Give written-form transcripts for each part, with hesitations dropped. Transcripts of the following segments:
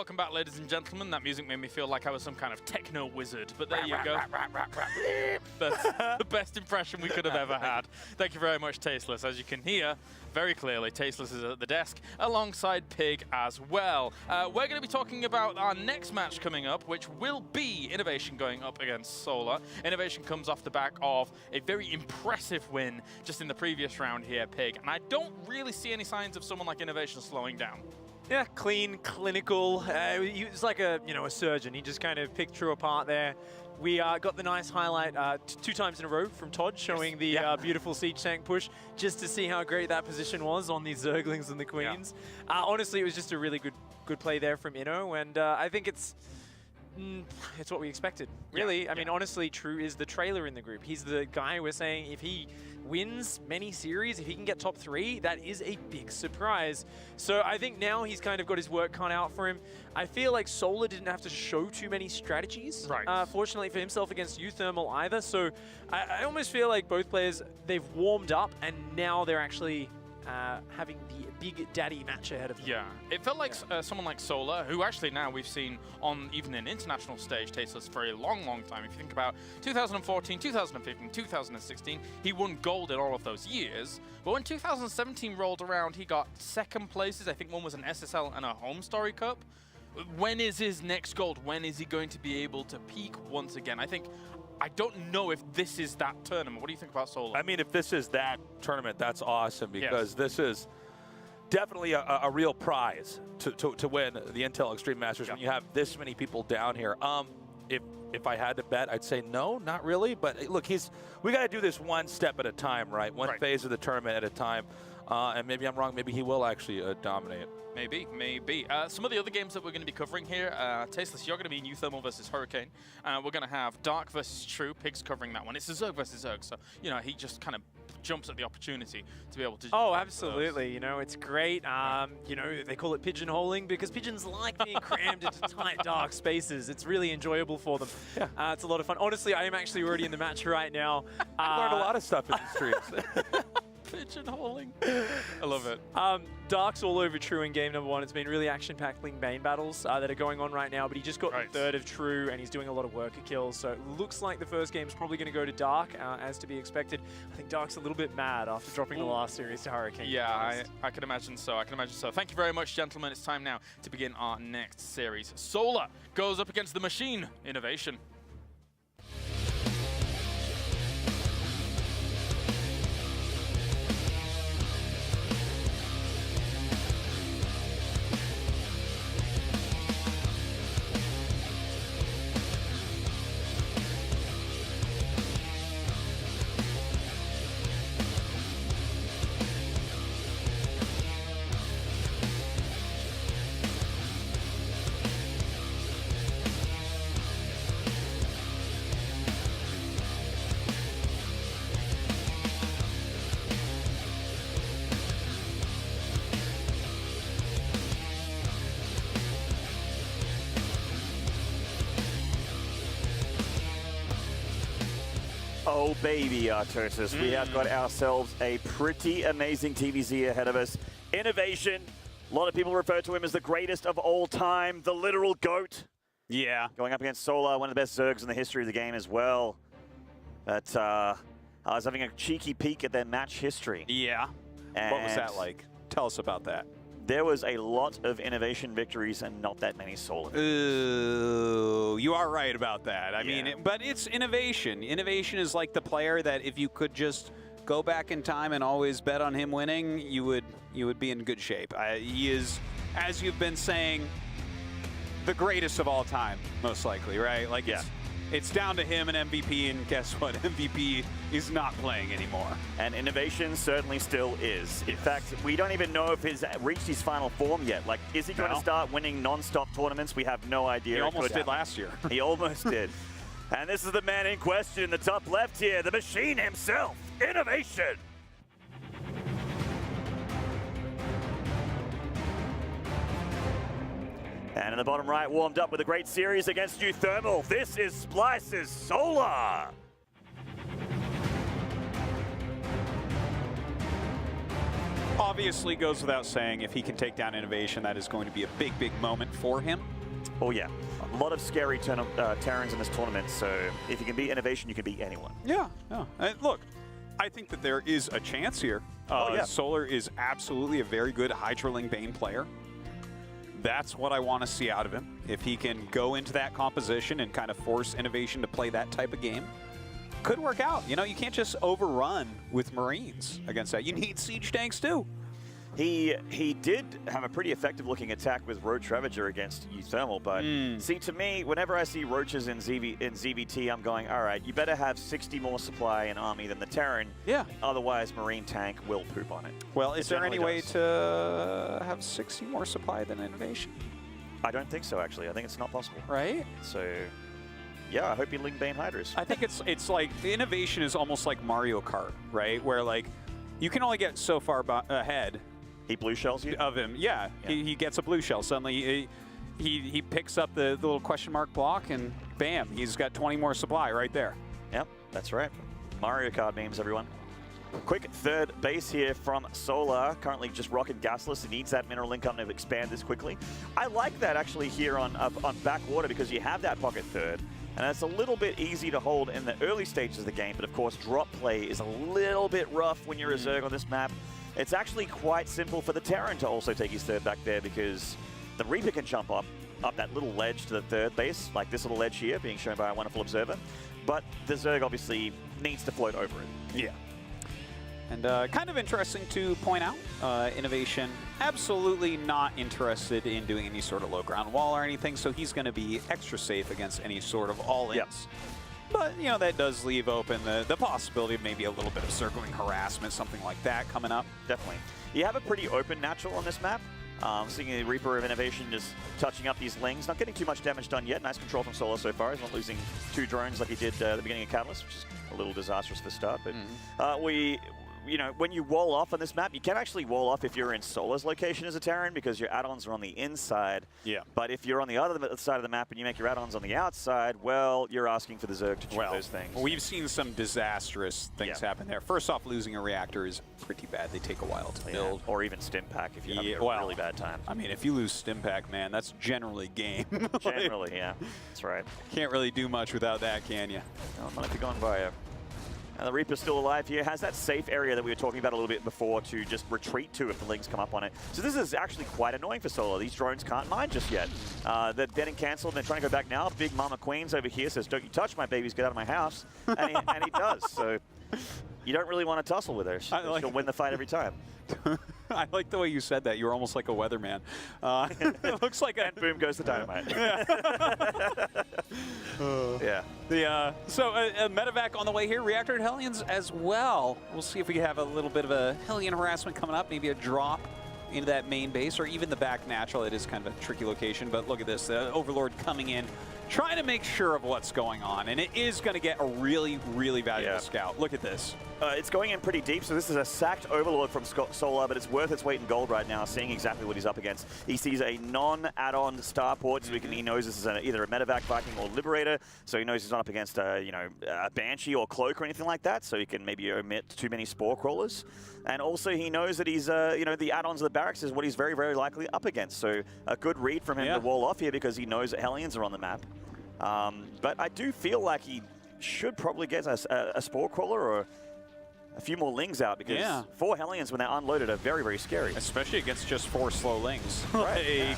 welcome back, ladies and gentlemen. That music made me feel like I was some kind of techno wizard, but there you go. That's the best impression we could have ever had. Thank you very much, Tasteless. As you can hear very clearly, Tasteless is at the desk alongside Pig as well. We're going to be talking about our next match coming up, which will be INnoVation going up against Solar. INnoVation comes off the back of a very impressive win just in the previous round here, Pig, and I don't really see any signs of someone like INnoVation slowing down. Yeah, clean, clinical. He was like a surgeon. He just kind of picked True apart there. We got the nice highlight 2 times in a row from Todd, showing the beautiful siege tank push, just to see how great that position was on these Zerglings and the Queens. Yeah. Honestly, it was just a really good play there from Inno, and I think it's what we expected. Really, yeah. I mean, honestly, True is the trailer in the group. He's the guy we're saying if he wins many series, if he can get top 3, that is a big surprise. So I think now he's kind of got his work cut out for him. I feel like Solar didn't have to show too many strategies, fortunately for himself, against Uthermal either. So I almost feel like both players, they've warmed up and now they're actually having the big daddy match ahead of them. Yeah, it felt like someone like Solar, who actually now we've seen on even an international stage Tasteless for a long, long time. If you think about 2014, 2015, 2016, he won gold in all of those years. But when 2017 rolled around, he got second places. I think one was an SSL and a Home Story Cup. When is his next gold? When is he going to be able to peak once again? I don't know if this is that tournament. What do you think about Solar? I mean, if this is that tournament, that's awesome, because this is definitely a real prize to win the Intel Extreme Masters when you have this many people down here. If I had to bet, I'd say no, not really. But look, we got to do this one step at a time, right? One phase of the tournament at a time. And maybe I'm wrong. Maybe he will actually dominate. Maybe, maybe. Some of the other games that we're going to be covering here, Tasteless, you're going to be in Uthermal versus Hurricane. We're going to have Dark versus True. Pig's covering that one. It's a Zerg versus Zerg, so he just kind of jumps at the opportunity to be able to. Oh, absolutely. It's great. They call it pigeonholing because pigeons like being crammed into tight, dark spaces. It's really enjoyable for them. Yeah. It's a lot of fun. Honestly, I am actually already in the match right now. I learned a lot of stuff in these streams. Pigeonholing. I love it. Dark's all over True in game number 1. It's been really action-packed Ling Bane battles that are going on right now, but he just got the third of True, and he's doing a lot of worker kills. So it looks like the first game's probably going to go to Dark, as to be expected. I think Dark's a little bit mad after dropping the last series to Hurricane. Yeah, I can imagine so. I can imagine so. Thank you very much, gentlemen. It's time now to begin our next series. Solar goes up against the machine, INnoVation. Oh baby, Artosis, we have got ourselves a pretty amazing TVZ ahead of us. INnoVation, a lot of people refer to him as the greatest of all time, the literal GOAT. Yeah. Going up against Solar, one of the best Zergs in the history of the game as well. But I was having a cheeky peek at their match history. Yeah. And what was that like? Tell us about that. There was a lot of INnoVation victories and not that many Solar victories. Ooh, you are right about that. I mean, but it's INnoVation. INnoVation is like the player that if you could just go back in time and always bet on him winning, you would be in good shape. He is, as you've been saying, the greatest of all time, most likely, right? Like, it's down to him and MVP, and guess what? MVP is not playing anymore. And INnoVation certainly still is. In fact, we don't even know if he's reached his final form yet. Like, is he going to start winning non-stop tournaments? We have no idea. He almost did last year. He almost did. And this is the man in question in the top left here, the machine himself, INnoVation. And in the bottom right, warmed up with a great series against Uthermal. This is Splice's Solar. Obviously goes without saying, if he can take down INnoVation, that is going to be a big, big moment for him. Oh yeah, a lot of scary Terrans in this tournament, so if you can beat INnoVation, you can beat anyone. Yeah, yeah. Look, I think that there is a chance here. Solar is absolutely a very good Hydraling Bane player. That's what I want to see out of him. If he can go into that composition and kind of force INnoVation to play that type of game, could work out. You know, you can't just overrun with Marines against that. You need siege tanks too. He did have a pretty effective looking attack with Roach Ravager against Thermal, but see, to me, whenever I see Roaches in ZVT, I'm going, all right, you better have 60 more supply in army than the Terran. Yeah. Otherwise, Marine tank will poop on it. Well, is there any way to have 60 more supply than INnoVation? I don't think so, actually. I think it's not possible. Right? So, yeah, I hope you link Bane Hydras. I think it's like INnoVation is almost like Mario Kart, right? Where like you can only get so far ahead. He blue shells you? Of him, yeah. He gets a blue shell. Suddenly he picks up the little question mark block and bam, he's got 20 more supply right there. Yep, that's right. Mario Kart memes, everyone. Quick third base here from Solar. Currently just rocking gasless. He needs that mineral income to expand this quickly. I like that actually here on backwater because you have that pocket third. And it's a little bit easy to hold in the early stages of the game, but of course drop play is a little bit rough when you're a Zerg on this map. It's actually quite simple for the Terran to also take his third back there because the Reaper can jump up that little ledge to the third base, like this little ledge here being shown by a wonderful observer. But the Zerg obviously needs to float over it. Yeah. And kind of interesting to point out, INnoVation absolutely not interested in doing any sort of low ground wall or anything, so he's going to be extra safe against any sort of all-ins. Yep. But, you know, that does leave open the possibility of maybe a little bit of circling harassment, something like that coming up. Definitely. You have a pretty open natural on this map. Seeing the Reaper of INnoVation just touching up these lings, not getting too much damage done yet. Nice control from Solar so far. He's not losing 2 drones like he did at the beginning of Katowice, which is a little disastrous for the start. But you know, when you wall off on this map, you can actually wall off if you're in Solar's location as a Terran because your add-ons are on the inside. Yeah. But if you're on the other side of the map and you make your add-ons on the outside, well, you're asking for the Zerg to shoot those things. We've seen some disastrous things happen there. First off, losing a reactor is pretty bad. They take a while to build. Or even stim pack if you have a really bad time. I mean, if you lose stim pack, man, that's generally game. Generally, yeah. That's right. Can't really do much without that, can you? No, not if you're going via. The Reaper's still alive here, has that safe area that we were talking about a little bit before to just retreat to if the lings come up on it. So this is actually quite annoying for Solar. These drones can't mine just yet. They're getting cancelled, they're trying to go back now. Big Mama Queens over here says, don't you touch my babies, get out of my house. And he does, so you don't really want to tussle with her. She'll win the fight every time. I like the way you said that. You were almost like a weatherman. It looks like and boom goes the dynamite. Yeah. So a medevac on the way here. Reactor and Hellions as well. We'll see if we have a little bit of a Hellion harassment coming up. Maybe a drop into that main base or even the back natural. It is kind of a tricky location, but look at this. The Overlord coming in, trying to make sure of what's going on, and it is going to get a really, really valuable scout. Look at this. It's going in pretty deep, so this is a sacked Overlord from Solar, but it's worth its weight in gold right now, seeing exactly what he's up against. He sees a non-add-on starport, so he knows this is either a medevac, Viking, or Liberator, so he knows he's not up against a Banshee or Cloak or anything like that, so he can maybe omit too many Spore Crawlers. And also he knows that he's, the add-ons of the barracks is what he's very, very likely up against, so a good read from him to wall off here because he knows that Hellions are on the map. But I do feel like he should probably get a Spore Crawler or a few more lings out because 4 Hellions when they're unloaded are very, very scary. Especially against just 4 slow lings. Right.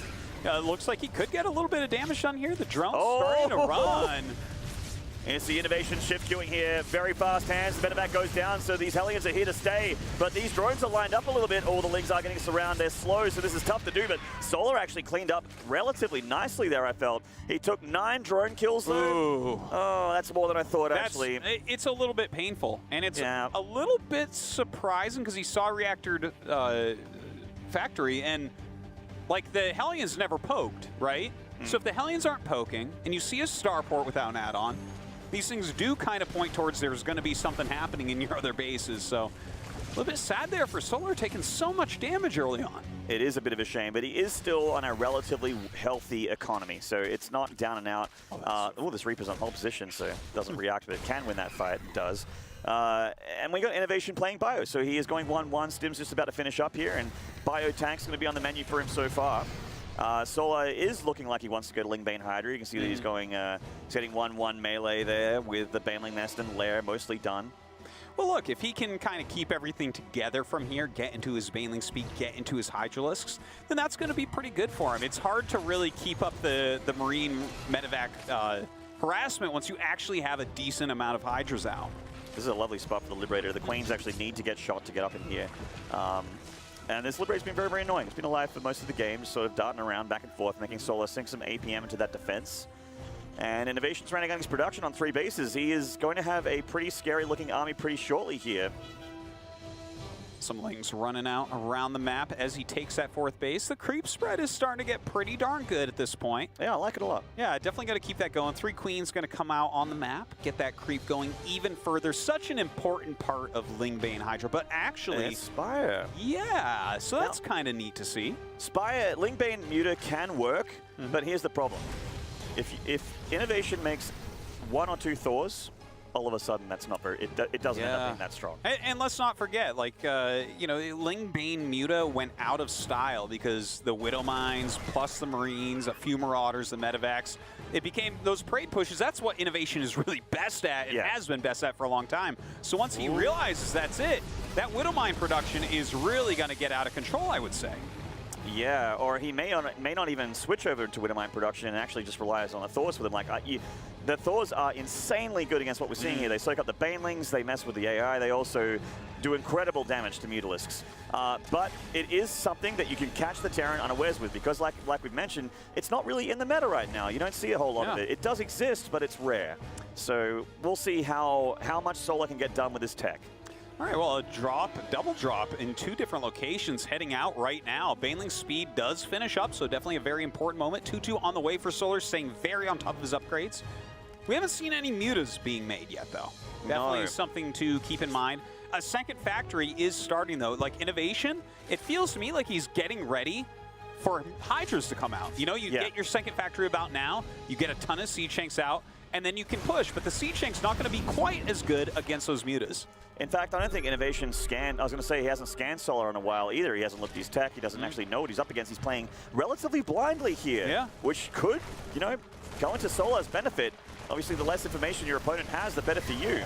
Looks like he could get a little bit of damage done here. The drone's starting to run. And it's the INnoVation shift queuing here. Very fast hands. The medevac goes down, so these Hellions are here to stay. But these drones are lined up a little bit. All the lings are getting surrounded. They're slow, so this is tough to do. But Solar actually cleaned up relatively nicely there, I felt. He took 9 drone kills, though. Ooh. Oh, that's more than I thought, actually. It's a little bit painful. And it's a little bit surprising because he saw Reactor Factory, and, like, the Hellions never poked, right? So if the Hellions aren't poking, and you see a starport without an add-on, these things do kind of point towards there's going to be something happening in your other bases. So a little bit sad there for Solar, taking so much damage early on. It is a bit of a shame, but he is still on a relatively healthy economy, so it's not down and out. This Reaper's on hold position, so it doesn't react, but it can win that fight. It does. And we got INnoVation playing Bio, so he is going 1-1. Stim's just about to finish up here, and Bio Tank's going to be on the menu for him so far. Solar is looking like he wants to go to Lingbane Hydra. You can see that he's going, he's getting 1-1 melee there with the Baneling Nest and Lair mostly done. Well, look, if he can kind of keep everything together from here, get into his Baneling speed, get into his Hydralisks, then that's going to be pretty good for him. It's hard to really keep up the Marine medevac harassment once you actually have a decent amount of Hydras out. This is a lovely spot for the Liberator. The Queens actually need to get shot to get up in here. And this Liberator's been very, very annoying. It's been alive for most of the game, sort of darting around back and forth, making Solar sink some APM into that defense. And INnoVation's running on his production on 3 bases. He is going to have a pretty scary-looking army pretty shortly here. Some Lings running out around the map as he takes that 4th base. The creep spread is starting to get pretty darn good at this point. Yeah, I like it a lot. Yeah, definitely got to keep that going. 3 Queens going to come out on the map, get that creep going even further. Such an important part of Lingbane Hydra, but actually... Spire. Yeah, so that's kind of neat to see. Spire, Lingbane Muta can work, but here's the problem. If INnoVation makes 1 or 2 Thors, all of a sudden that's not very, it doesn't end up being that strong. And let's not forget, like, you know, Lingbane Muta went out of style because the Widow Mines plus the Marines, a few Marauders, the Medevacs, it became those parade pushes. That's what INnoVation is really best at and has been best at for a long time. So once he realizes that's it, that Widow Mine production is really going to get out of control, I would say. Yeah, or he may not even switch over to Widowmine production and actually just relies on the Thors with him. Like, the Thors are insanely good against what we're seeing here. They soak up the Banelings, they mess with the AI, they also do incredible damage to Mutalisks. But it is something that you can catch the Terran unawares with because, like we've mentioned, it's not really in the meta right now. You don't see a whole lot of it. It does exist, but it's rare. So we'll see how much Solar can get done with this tech. All right, well, a double drop in 2 different locations heading out right now. Baneling speed does finish up, so definitely a very important moment. 2-2 on the way for Solar, staying very on top of his upgrades. We haven't seen any mutas being made yet, though. Definitely something to keep in mind. A second factory is starting, though. Like INnoVation, it feels to me like he's getting ready for Hydras to come out. You know, you get your second factory about now, you get a ton of Siege Shanks out, and then you can push, but the Siege Shank's not going to be quite as good against those mutas. In fact, I don't think INnoVation scanned, I was going to say he hasn't scanned Solar in a while either. He hasn't looked at his tech. He doesn't actually know what he's up against. He's playing relatively blindly here, which could, you know, go into Solar's benefit. Obviously, the less information your opponent has, the better for you.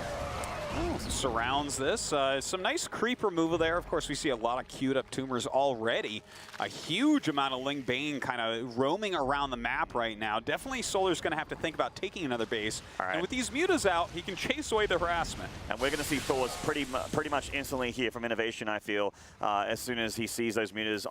Surrounds this. Some nice creep removal there. Of course, we see a lot of queued up tumors already. A huge amount of Lingbane kind of roaming around the map right now. Definitely Solar's going to have to think about taking another base. And with these mutas out, he can chase away the harassment. And we're going to see Thors pretty much instantly here from INnoVation, I feel, as soon as he sees those mutas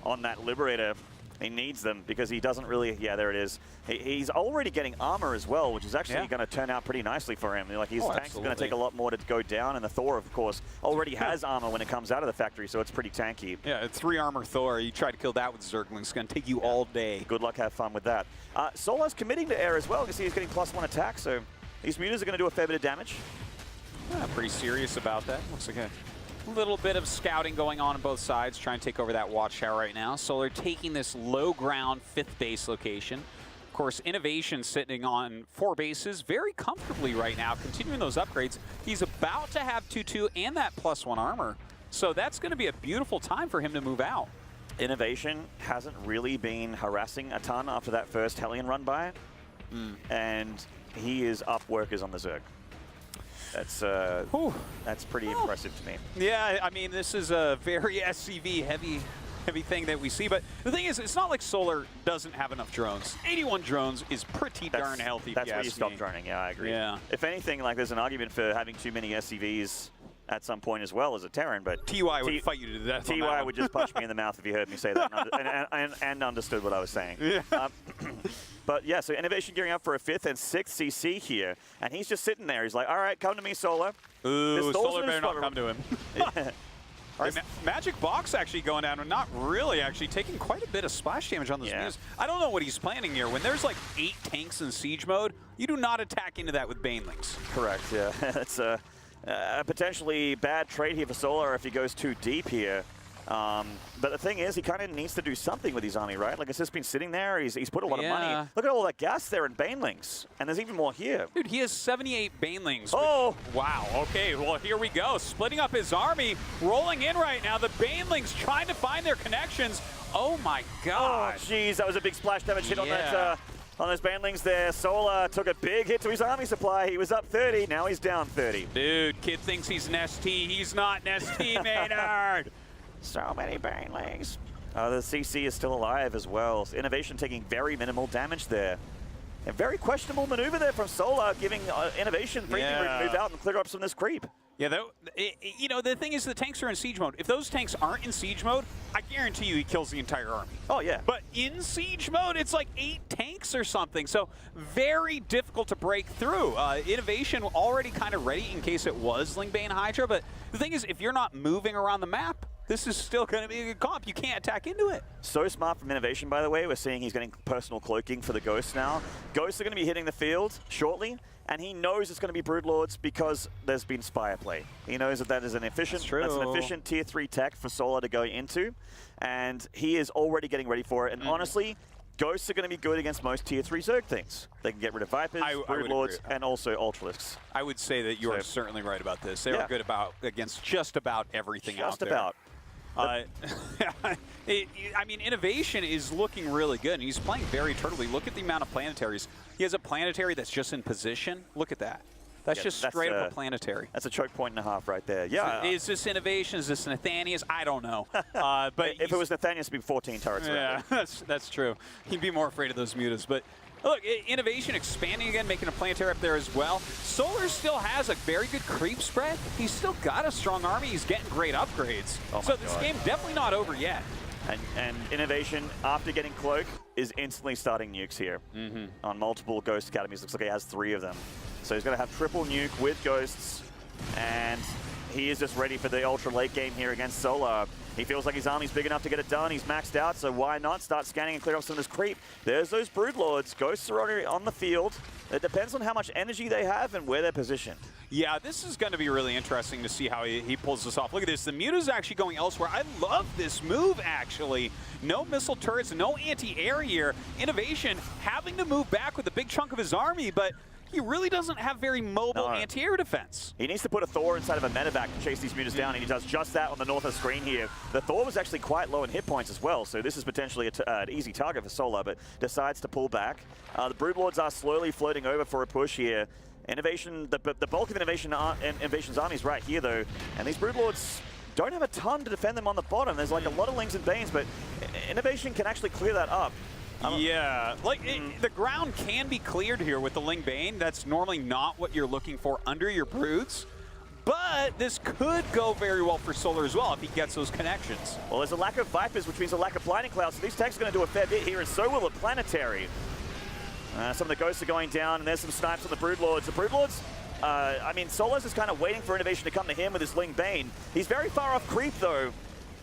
on that Liberator. He needs them because he doesn't really, there it is. He's already getting armor as well, which is actually going to turn out pretty nicely for him. Like his tanks are going to take a lot more to go down, and the Thor, of course, already has armor when it comes out of the factory, so it's pretty tanky. Yeah, 3 armor Thor. You try to kill that with Zergling, it's going to take you all day. Good luck, have fun with that. Solar's committing to air as well. You can see he's getting +1 attack, so these mutas are going to do a fair bit of damage. Pretty serious about that. Looks like a little bit of scouting going on both sides, trying to take over that watchtower right now. Solar taking this low ground 5th base location. Of course, INnoVation sitting on 4 bases very comfortably right now, continuing those upgrades. He's about to have 2-2 and that +1 armor. So that's going to be a beautiful time for him to move out. INnoVation hasn't really been harassing a ton after that first Hellion run by. And he is up workers on the Zerg. That's pretty impressive to me. Yeah, I mean, this is a very SCV heavy thing that we see. But the thing is, it's not like Solar doesn't have enough drones. 81 drones is pretty darn healthy. That's where you stop droning. Yeah, I agree. Yeah. If anything, like there's an argument for having too many SCVs at some point as well as a Terran, but TY would fight you to death. TY would just punch me in the mouth if he heard me say that and understood what I was saying. Yeah. But yeah, so INnoVation gearing up for a 5th and 6th CC here, and he's just sitting there. He's like, all right, come to me, Solar. Ooh, Solar better not come to him. Yeah. All right, Magic Box actually going down, and not really actually taking quite a bit of splash damage on those mutas. I don't know what he's planning here. When there's like 8 tanks in siege mode, you do not attack into that with Banelings. Correct, yeah. It's a potentially bad trade here for Solar if he goes too deep here. But the thing is, he kind of needs to do something with his army, right? Like, it's just been sitting there. He's put a lot of money. Look at all that gas there in Banelings. And there's even more here. Dude, he has 78 Banelings. Oh! Wow, okay, well, here we go. Splitting up his army, rolling in right now. The Banelings trying to find their connections. Oh, my God. Oh, jeez, that was a big splash damage hit on that... on those Banelings there. Solar took a big hit to his army supply. He was up 30, now he's down 30. Dude, kid thinks he's Nesty. He's not Nesty, Maynard. So many Banelings. The CC is still alive as well. So INnoVation taking very minimal damage there. A very questionable maneuver there from Solar, giving INnoVation free to move out and clear up some of this creep. Yeah, you know, the thing is the tanks are in siege mode. If those tanks aren't in siege mode, I guarantee you he kills the entire army. Oh, yeah. But in siege mode, it's like 8 tanks or something. So very difficult to break through. INnoVation already kind of ready in case it was Lingbane Hydra. But the thing is, if you're not moving around the map, this is still going to be a good comp. You can't attack into it. So smart from INnoVation, by the way. We're seeing he's getting personal cloaking for the Ghosts now. Ghosts are going to be hitting the field shortly. And he knows it's going to be Broodlords because there's been Spire play. He knows that that's an efficient tier 3 tech for Solar to go into. And he is already getting ready for it. And honestly, Ghosts are going to be good against most tier 3 Zerg things. They can get rid of Vipers, Broodlords, and also Ultralisks. I would say that you are certainly right about this. They are good against just about everything out there. Just about. I mean, INnoVation is looking really good, and he's playing very turtly. Look at the amount of planetaries. He has a planetary that's just in position. Look at that. That's just straight up a planetary. That's a choke point and a half right there. Yeah. So is this INnoVation? Is this Nathanius? I don't know. But if it was Nathanius, it'd be 14 turrets. Yeah, that's true. He'd be more afraid of those mutas. But look, INnoVation expanding again, making a planetary up there as well. Solar still has a very good creep spread. He's still got a strong army. He's getting great upgrades. So this game definitely not over yet. And INnoVation, after getting Cloak, is instantly starting nukes here on multiple Ghost Academies. Looks like he has 3 of them. So he's going to have triple nuke with Ghosts, and he is just ready for the ultra late game here against Solar. He feels like his army's big enough to get it done. He's maxed out, so why not start scanning and clear up some of this creep? There's those Broodlords. Ghosts are already on the field. It depends on how much energy they have and where they're positioned. Yeah, this is going to be really interesting to see how he pulls this off. Look at this. The Muta's actually going elsewhere. I love this move, actually. No missile turrets, no anti-air here. INnoVation having to move back with a big chunk of his army, but he really doesn't have very mobile anti-air defense. He needs to put a Thor inside of a medevac to chase these mutas down, and he does just that on the north of the screen here. The Thor was actually quite low in hit points as well, so this is potentially an easy target for Solar, but decides to pull back. The Broodlords are slowly floating over for a push here. INnoVation, the bulk of INnoVation's army is right here, though, and these Broodlords don't have a ton to defend them on the bottom. There's like a lot of Lings and Banes, but INnoVation can actually clear that up. Yeah, like the ground can be cleared here with the Ling Bane. That's normally not what you're looking for under your Broods. But this could go very well for Solar as well if he gets those connections. Well, there's a lack of Vipers, which means a lack of Blinding Clouds, so these tanks are going to do a fair bit here, and so will a Planetary. Some of the Ghosts are going down, and there's some snipes on the Broodlords. The Broodlords, I mean, Solar's is kind of waiting for INnoVation to come to him with his Ling Bane. He's very far off creep, though.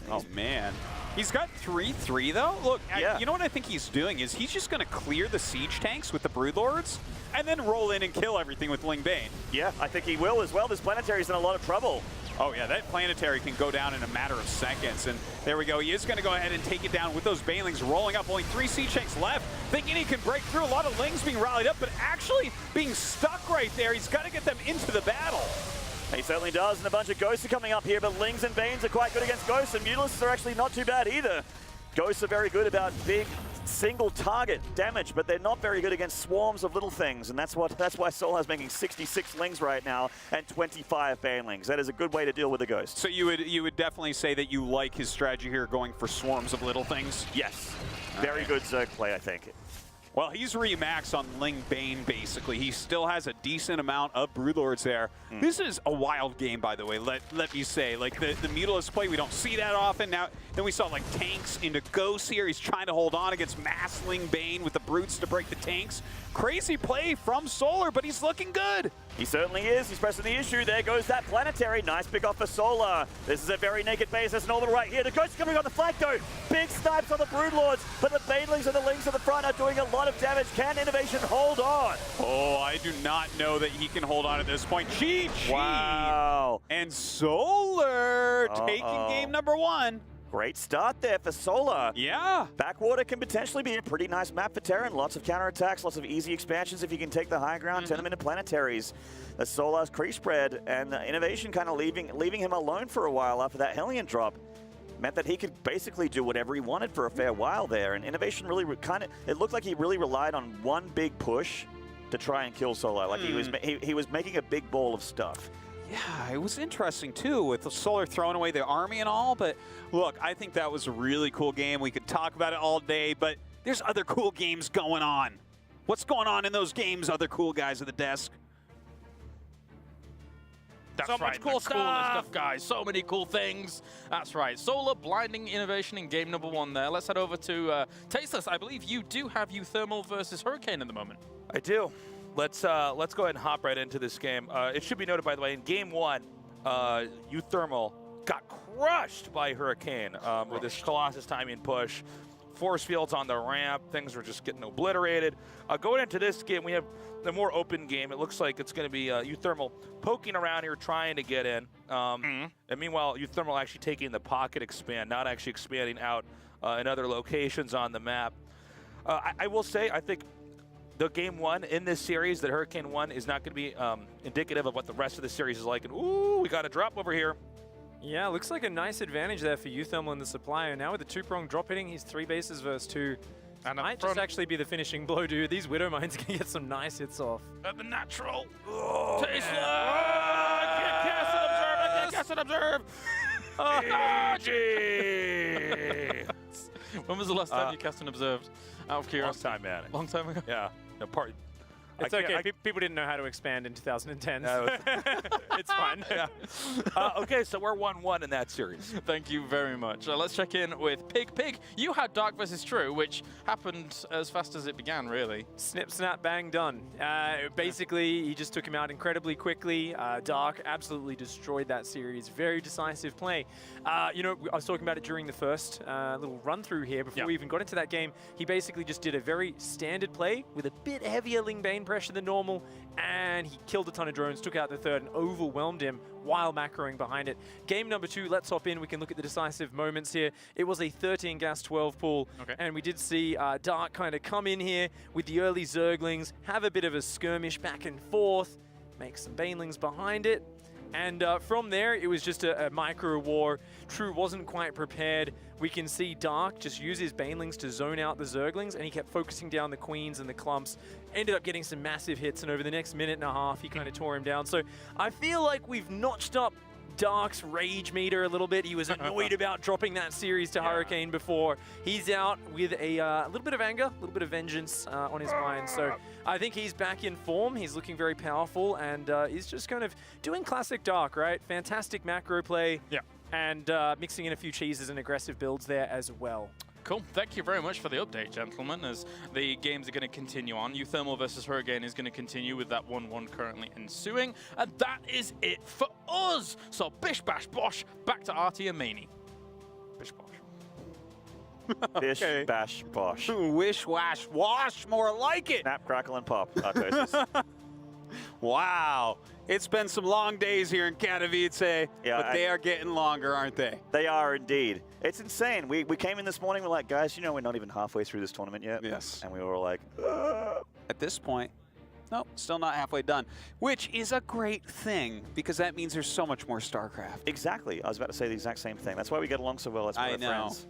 Oh, man. He's got 3-3, though. Look, you know what I think he's doing is he's just going to clear the siege tanks with the Broodlords and then roll in and kill everything with Ling Bane. Yeah, I think he will as well. This Planetary's in a lot of trouble. Oh, yeah, that Planetary can go down in a matter of seconds. And there we go. He is going to go ahead and take it down with those Banelings rolling up. Only 3 siege tanks left. Thinking he can break through. A lot of Lings being rallied up, but actually being stuck right there. He's got to get them into the battle. He certainly does, and a bunch of Ghosts are coming up here, but Lings and Banes are quite good against Ghosts, and Mutalisks are actually not too bad either. Ghosts are very good about big single target damage, but they're not very good against swarms of little things, and that's why Solar's making 66 Lings right now and 25 Banelings. That is a good way to deal with the Ghosts. So you would definitely say that you like his strategy here, going for swarms of little things? Yes. Very good Zerg play, I think. Well, he's remaxed on Ling Bane, basically. He still has a decent amount of Broodlords there. This is a wild game, by the way, let me say. Like, the Mutalist play, we don't see that often. Now, then we saw, like, tanks into Ghosts here. He's trying to hold on against mass Ling Bane with the Brutes to break the tanks. Crazy play from Solar, but he's looking good. He certainly is. He's pressing the issue. There goes that Planetary. Nice pick off for Solar. This is a very naked base. There's an orbital right here. The Ghosts coming on the flank, though. Big snipes on the Broodlords, but the Banelings and the Lings at the front are doing a lot of damage. Can INnoVation hold on? Oh, I do not know that he can hold on at this point. Chi. Wow. And Solar taking game number 1. Great start there for Solar. Yeah. Backwater can potentially be a pretty nice map for Terran. Lots of counterattacks, lots of easy expansions if you can take the high ground, turn them into planetaries. The Solar's creep spread and the INnoVation kind of leaving him alone for a while after that Hellion drop meant that he could basically do whatever he wanted for a fair while there. And INnoVation really it looked like he really relied on one big push to try and kill Solar. Like he was making a big ball of stuff. Yeah, it was interesting too with the Solar throwing away the army and all, but look, I think that was a really cool game. We could talk about it all day, but there's other cool games going on. What's going on in those games, other cool guys at the desk? That's so right, much cool stuff, guys. So many cool things. That's right. Solar blinding INnoVation in game number 1 there. Let's head over to Tasteless. I believe you do have Euthermal versus Hurricane at the moment. I do. Let's go ahead and hop right into this game. It should be noted, by the way, in game 1, Euthermal got crushed by Hurricane with this Colossus timing push. Force fields on the ramp. Things were just getting obliterated. Going into this game, we have the more open game. It looks like it's going to be Euthermal poking around here, trying to get in. And meanwhile, Euthermal actually taking the pocket expand, not actually expanding out in other locations on the map. I will say, I think the game 1 in this series that Hurricane won is not going to be indicative of what the rest of the series is like. And ooh, we got a drop over here. Yeah, looks like a nice advantage there for Euthermal and the supplier. Now with the 2-prong drop hitting, he's 3 bases versus 2. And might just actually be the finishing blow, dude. These Widow Mines can get some nice hits off. At the natural. Oh, Tasteless! I can't cast and observe. GG. When was the last time you cast and observed? Out of curiosity. Long time, man. Long time ago? Yeah. No, It's okay. People didn't know how to expand in 2010. No, It's fine. Yeah. Okay, so we're 1-1 in that series. Thank you very much. Let's check in with Pig. Pig, you had Dark versus True, which happened as fast as it began, really. Snip, snap, bang, done. Basically, he just took him out incredibly quickly. Dark absolutely destroyed that series. Very decisive play. You know, I was talking about it during the first little run-through here before we even got into that game. He basically just did a very standard play with a bit heavier Ling Bane pressure than normal, and he killed a ton of drones, took out the third, and overwhelmed him while macroing behind it. Game number 2, let's hop in. We can look at the decisive moments here. It was a 13 gas 12 pool, and we did see Dark kind of come in here with the early Zerglings, have a bit of a skirmish back and forth, make some Banelings behind it, and from there, it was just a micro war. True wasn't quite prepared. We can see Dark just use his Banelings to zone out the Zerglings, and he kept focusing down the Queens and the Clumps. Ended up getting some massive hits, and over the next minute and a half, he kind of tore him down. So I feel like we've notched up Dark's rage meter a little bit. He was annoyed about dropping that series to Hurricane before. He's out with a little bit of anger, a little bit of vengeance on his mind. So I think he's back in form. He's looking very powerful, and he's just kind of doing classic Dark, right? Fantastic macro play. Yeah. And mixing in a few cheeses and aggressive builds there as well. Cool. Thank you very much for the update, gentlemen, as the games are going to continue on. Euthermal versus Hurricane is going to continue with that 1-1 currently ensuing. And that is it for us. So bish, bash, bosh, back to Artie and Maney. Bish, bosh. Bish, bash, bosh. Wish, wash, wash, more like it. Snap, crackle, and pop. Katowice. Wow. It's been some long days here in Katowice, but they are getting longer, aren't they? They are indeed. It's insane. We came in this morning, we're like, guys, you know we're not even halfway through this tournament yet. Yes. And we were like, At this point, nope, still not halfway done, which is a great thing because that means there's so much more StarCraft. Exactly. I was about to say the exact same thing. That's why we get along so well as we're friends.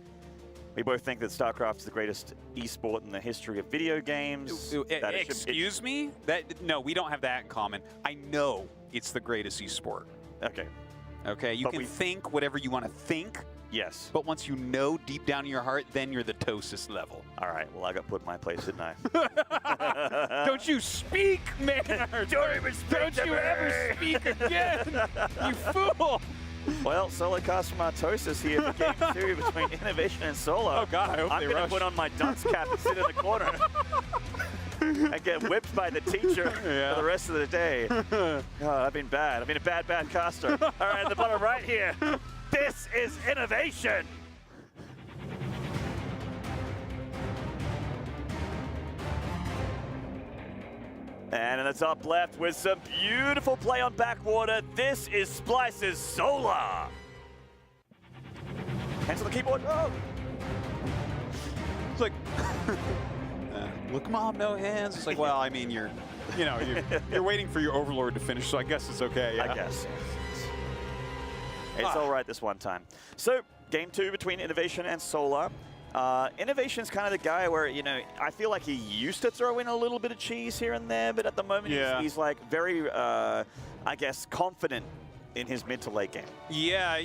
We both think that StarCraft is the greatest esport in the history of video games. Excuse me? No, we don't have that in common. I know it's the greatest esport. Okay. Okay, you can think whatever you want to think. Yes. But once you know deep down in your heart, then you're the Tosis level. All right, well, I got put in my place, didn't I? Don't you speak, man! Don't you ever speak again, you fool! Well, Solar cast from Artosis here for game 2 between INnoVation and Solar. Oh, God, I hope I'm they going to rush. put on my dunce cap and sit in the corner and get whipped by the teacher for the rest of the day. God, I've been bad. I've been a bad caster. All right, at the bottom right here, this is INnoVation. And in the top left with some beautiful play on backwater, this is Splice's Solar. Hands on the keyboard. Oh! It's like, look, Mom, no hands. It's like, well, I mean, you're waiting for your overlord to finish, so I guess it's okay. Yeah. I guess. It's all right this one time. So, game 2 between INnoVation and Solar. INnoVation's kind of the guy where, I feel like he used to throw in a little bit of cheese here and there, but at the moment he's like very, I guess, confident in his mid to late game. Yeah,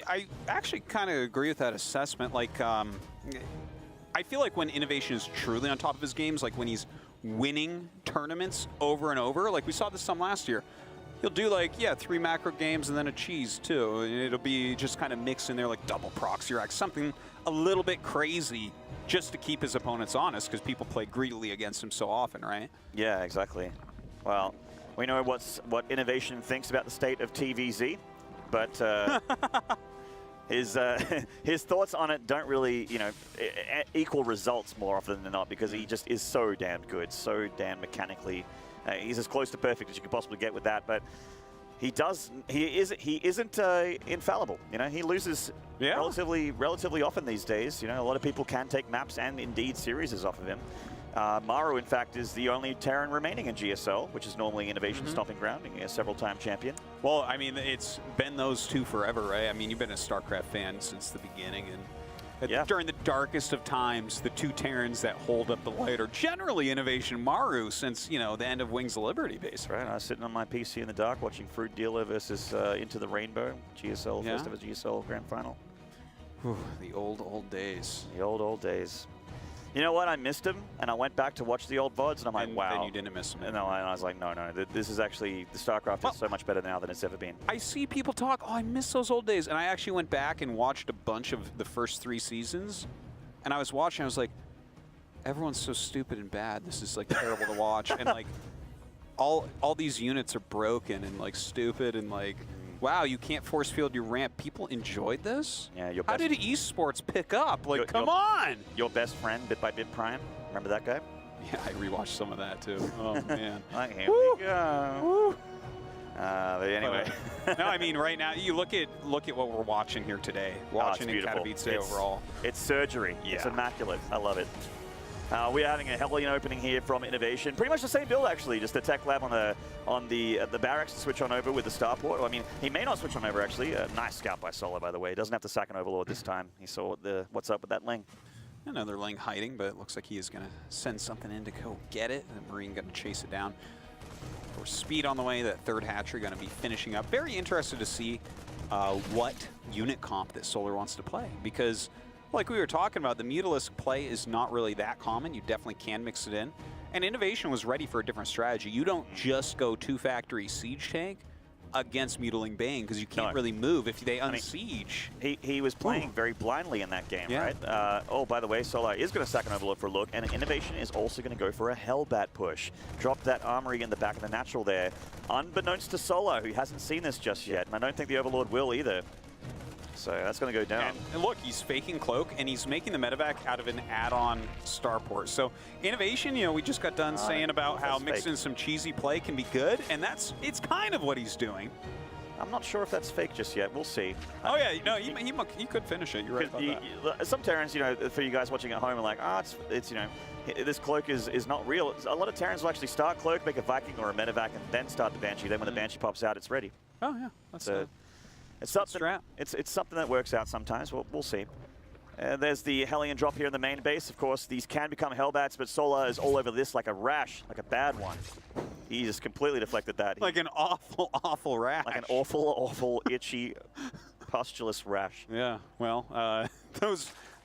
I actually kind of agree with that assessment. Like, I feel like when INnoVation is truly on top of his games, like when he's winning tournaments over and over, like we saw this some last year, he'll do like, 3 macro games and then a cheese too. And it'll be just kind of mixed in there like double proxy rack, something a little bit crazy just to keep his opponents honest because people play greedily against him so often, right? Yeah, exactly. Well, we know what INnoVation thinks about the state of TVZ, but his thoughts on it don't really, equal results more often than not because he just is so damn good, so damn mechanically. He's as close to perfect as you could possibly get with that, but he isn't infallible. He loses relatively often these days. A lot of people can take maps and indeed series off of him. Maru, in fact, is the only Terran remaining in GSL, which is normally INnoVation's stomping ground, being a several-time champion. Well, I mean, it's been those two forever, right? I mean, you've been a Starcraft fan since the beginning, and during the darkest of times, the two Terrans that hold up the light are generally INnoVation Maru since, the end of Wings of Liberty, basically. Right, I was sitting on my PC in the dark watching Fruit Dealer versus Into the Rainbow, GSL, first ever GSL Grand Final. Whew, the old days. The old days. You know what? I missed him, and I went back to watch the old VODs, and I'm like, wow. And you didn't miss him. No, and I was like, no, this is actually, the StarCraft is so much better now than it's ever been. I see people talk, I miss those old days, and I actually went back and watched a bunch of the first 3 seasons, and I was watching, I was like, everyone's so stupid and bad, this is like terrible to watch, and like, all these units are broken and like stupid and like, wow, you can't force field your ramp. People enjoyed this? Yeah, how did esports pick up? Like, come on! Your best friend, Bit by Bit Prime. Remember that guy? Yeah, I rewatched some of that too. Oh, man. Here we go. But anyway. No, I mean, right now, you look at what we're watching here today. Watching in Katowice overall. It's surgery. Yeah. It's immaculate. I love it. We're having a Hellion opening here from INnoVation. Pretty much the same build, actually. Just the tech lab on the barracks to switch on over with the starport. I mean, he may not switch on over, actually. Nice scout by Solo, by the way. He doesn't have to sack an overlord this time. He saw what's up with that Ling. Another Ling hiding, but it looks like he is going to send something in to go get it. And Marine going to chase it down. For speed on the way, that third hatchery going to be finishing up. Very interested to see what unit comp that Solar wants to play, because like we were talking about, the Mutalisk play is not really that common. You definitely can mix it in. And INnoVation was ready for a different strategy. You don't just go 2-factory siege tank against Mutaling Bane because you can't really move if they unsiege. He was playing very blindly in that game, right? Oh, by the way, Solar is going to sack an overlord for a look, and INnoVation is also going to go for a Hellbat push. Drop that armory in the back of the natural there, unbeknownst to Solar, who hasn't seen this just yet, and I don't think the overlord will either. So that's going to go down. And look, he's faking Cloak, and he's making the medevac out of an add-on starport. So INnoVation, we just got done saying about how mixing some cheesy play can be good, and it's kind of what he's doing. I'm not sure if that's fake just yet. We'll see. Oh, yeah. No, he could finish it. You're right about that. Some Terrans, for you guys watching at home, are like, it's this Cloak is not real. A lot of Terrans will actually start Cloak, make a Viking or a medevac, and then start the Banshee. Then when the Banshee pops out, it's ready. Oh, yeah. That's it's something that works out sometimes. We'll see. There's the Hellion drop here in the main base. Of course, these can become Hellbats, but Solar is all over this like a rash, like a bad one. He just completely deflected that. Like an awful, awful rash. Like an awful, awful, itchy, pustulous rash. Yeah, well,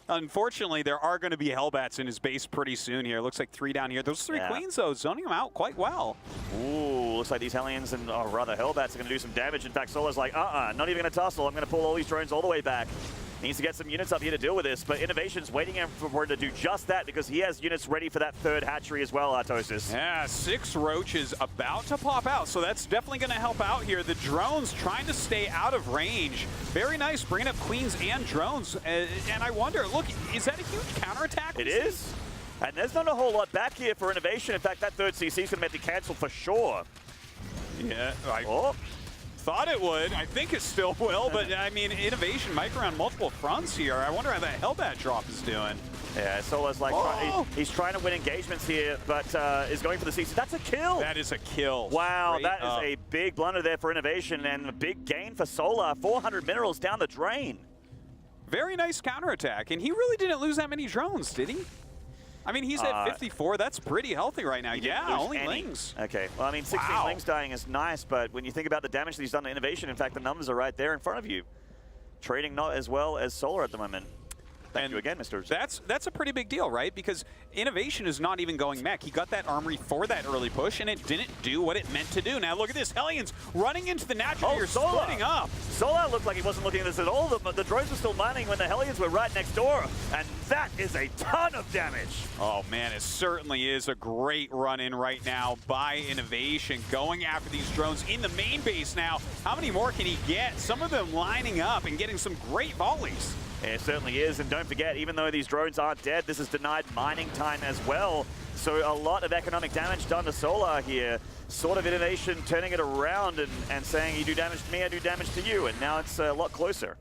unfortunately, there are going to be Hellbats in his base pretty soon here. Looks like 3 down here. Those 3 Queens, though, zoning them out quite well. Ooh, looks like these Hellions and, rather, Hellbats are going to do some damage. In fact, Solar's like, not even going to tussle. I'm going to pull all these drones all the way back. He needs to get some units up here to deal with this, but INnoVation's waiting for him to do just that because he has units ready for that third hatchery as well, Artosis. Yeah, 6 roaches about to pop out, so that's definitely going to help out here. The drones trying to stay out of range. Very nice, bringing up Queens and drones. And I wonder, look, is that a huge counterattack? It is. And there's not a whole lot back here for INnoVation. In fact, that third CC is going to have to be cancelled for sure. Yeah. thought it would. I think it still will, but I mean, INnoVation might be on multiple fronts here. I wonder how the hell that drop is doing. Yeah, Solo's like, he's trying to win engagements here, but is going for the CC. That's a kill! That is a kill. Wow, Straight that up. is a big blunder there for INnoVation, and a big gain for Solar. 400 minerals down the drain. Very nice counterattack, and he really didn't lose that many drones, did he? I mean, he's at 54. That's pretty healthy right now. Yeah, only Lings. Okay, well, I mean, 16 Lings dying is nice, but when you think about the damage that he's done to INnoVation, in fact, the numbers are right there in front of you. Trading not as well as Solar at the moment. Thank you again, Mr. That's a pretty big deal, right? Because INnoVation is not even going mech. He got that armory for that early push, and it didn't do what it meant to do. Now look at this. Hellions running into the natural. You're splitting up. Solar looked like he wasn't looking at this at all. The drones were still mining when the Hellions were right next door, and that is a ton of damage. Oh, man, it certainly is a great run-in right now by INnoVation, going after these drones in the main base now. How many more can he get? Some of them lining up and getting some great volleys. It certainly is, and don't forget, even though these drones aren't dead, this is denied mining time as well. So a lot of economic damage done to Solar here. Sort of INnoVation turning it around and saying, you do damage to me, I do damage to you, and now it's a lot closer.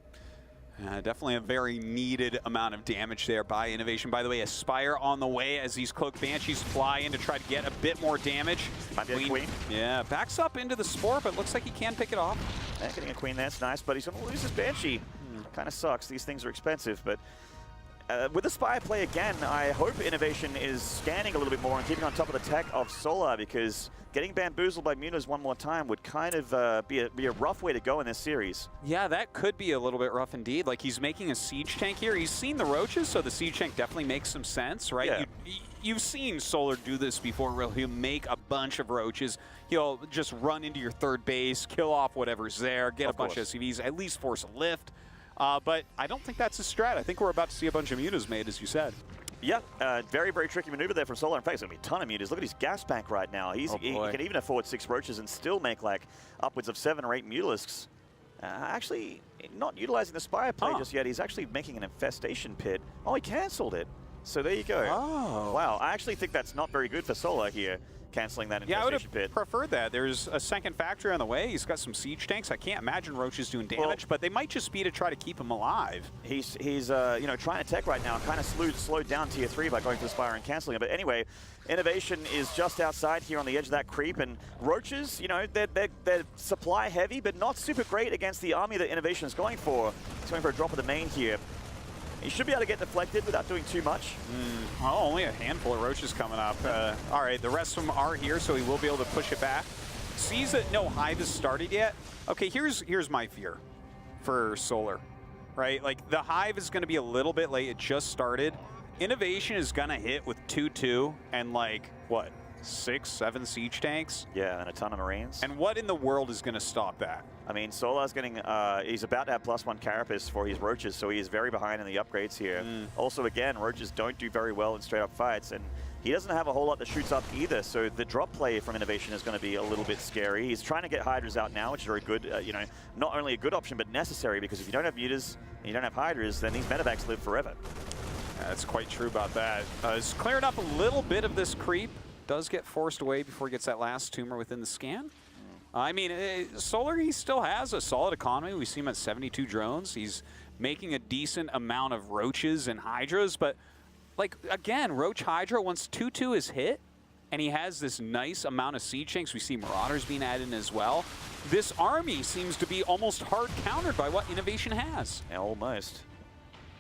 Definitely a very needed amount of damage there by INnoVation. By the way, Aspire on the way as these Cloaked Banshees fly in to try to get a bit more damage. Might be a queen. Yeah, backs up into the Spore, but looks like he can pick it off. Yeah, getting a queen, that's nice, but he's going to lose his Banshee. Kind of sucks. These things are expensive, but with the Spire play again, I hope INnoVation is scanning a little bit more and keeping on top of the tech of Solar, because getting bamboozled by Mutas one more time would kind of be a rough way to go in this series. Yeah, that could be a little bit rough indeed. Like, he's making a siege tank here. He's seen the roaches, so the siege tank definitely makes some sense, right? Yeah. You've seen Solar do this before, where he'll make a bunch of roaches. He'll just run into your third base, kill off whatever's there, get a bunch of SCVs, at least force a lift. But I don't think that's a strat. I think we're about to see a bunch of mutas made, as you said. Yeah, very, very tricky maneuver there from Solar. In fact, it's going to be a ton of mutas. Look at his gas bank right now. He can even afford 6 roaches and still make like upwards of 7 or 8 mutalisks. Actually, not utilizing the Spire play just yet. He's actually making an infestation pit. Oh, he cancelled it. So there you go. Oh. Wow, I actually think that's not very good for Solar here, canceling that infestation pit. Yeah, I would have preferred that. There's a second factory on the way. He's got some siege tanks. I can't imagine roaches doing damage, but they might just be to try to keep him alive. He's you know, trying to tech right now, kind of slowed down tier 3 by going for the Spire and canceling it. But anyway, INnoVation is just outside here on the edge of that creep, and roaches, you know, they're supply heavy, but not super great against the army that INnoVation is going for. He's going for a drop of the main here. He should be able to get deflected without doing too much. Well, only a handful of roaches coming up. All right, the rest of them are here, so he will be able to push it back. Sees that no hive has started yet. Okay, here's my fear for Solar, right? Like, the hive is going to be a little bit late. It just started. INnoVation is going to hit with 2-2 and, like, what, 6, 7 siege tanks? Yeah, and a ton of Marines. And what in the world is going to stop that? I mean, Solar's getting, he's about to have +1 Carapace for his roaches, so he is very behind in the upgrades here. Also, again, roaches don't do very well in straight-up fights, and he doesn't have a whole lot that shoots up either, so the drop play from INnoVation is going to be a little bit scary. He's trying to get Hydras out now, which is very good, you know, not only a good option, but necessary, because if you don't have Mutas and you don't have Hydras, then these medevacs live forever. That's quite true about that. He's clearing up a little bit of this creep. Does get forced away before he gets that last tumor within the scan. I mean, Solar, he still has a solid economy. We see him at 72 drones. He's making a decent amount of roaches and hydras, but like, again, Roach Hydra, once 2-2 is hit, and he has this nice amount of siege tanks, we see Marauders being added in as well. This army seems to be almost hard countered by what INnoVation has. Yeah, almost.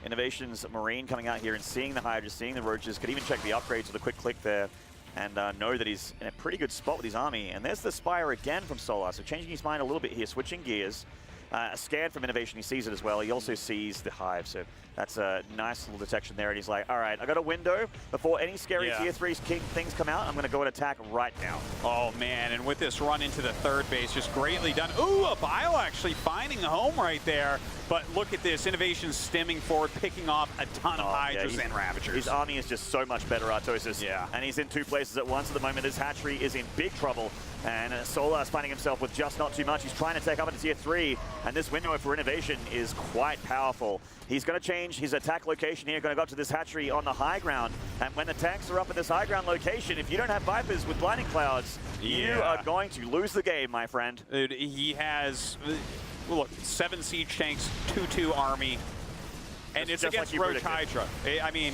INnoVation's Marine coming out here and seeing the Hydras, seeing the roaches, could even check the upgrades with a quick click there, and know that he's in a pretty good spot with his army. And there's the Spire again from Solar, so changing his mind a little bit here, switching gears. A scan from INnoVation, he sees it as well. He also sees the hive, so that's a nice little detection there. And he's like, all right, I got a window before any scary tier 3 things come out. I'm going to go and attack right now. Oh, man, and with this run into the third base, just greatly done. Ooh, a Bile actually finding the home right there. But look at this, INnoVation stemming forward, picking off a ton of Hydras and Ravagers. His army is just so much better, Artosis. Yeah. And he's in 2 places at once at the moment. This hatchery is in big trouble. And Solar's finding himself with just not too much. He's trying to take up into tier 3, and this window for INnoVation is quite powerful. He's going to change his attack location here, going to go up to this hatchery on the high ground. And when the tanks are up at this high ground location, if you don't have Vipers with Blinding Clouds, you are going to lose the game, my friend. Dude, he has, look, 7 siege tanks, 2-2 army, and it's against Roach Hydra. I mean,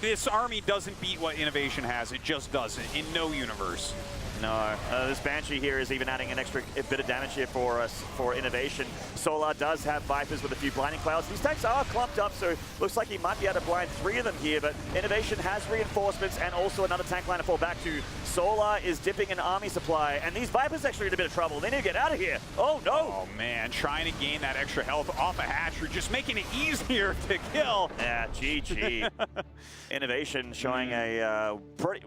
this army doesn't beat what INnoVation has. It just doesn't, in no universe. No, this Banshee here is even adding an extra bit of damage here for us, for INnoVation. Solar does have Vipers with a few Blinding Clouds. These tanks are clumped up, so looks like he might be able to blind 3 of them here, but INnoVation has reinforcements and also another tank line to fall back to. Solar is dipping an army supply, and these Vipers actually in a bit of trouble. They need to get out of here. Oh, no! Oh, man, trying to gain that extra health off a hatchery, just making it easier to kill. Yeah, GG. INnoVation showing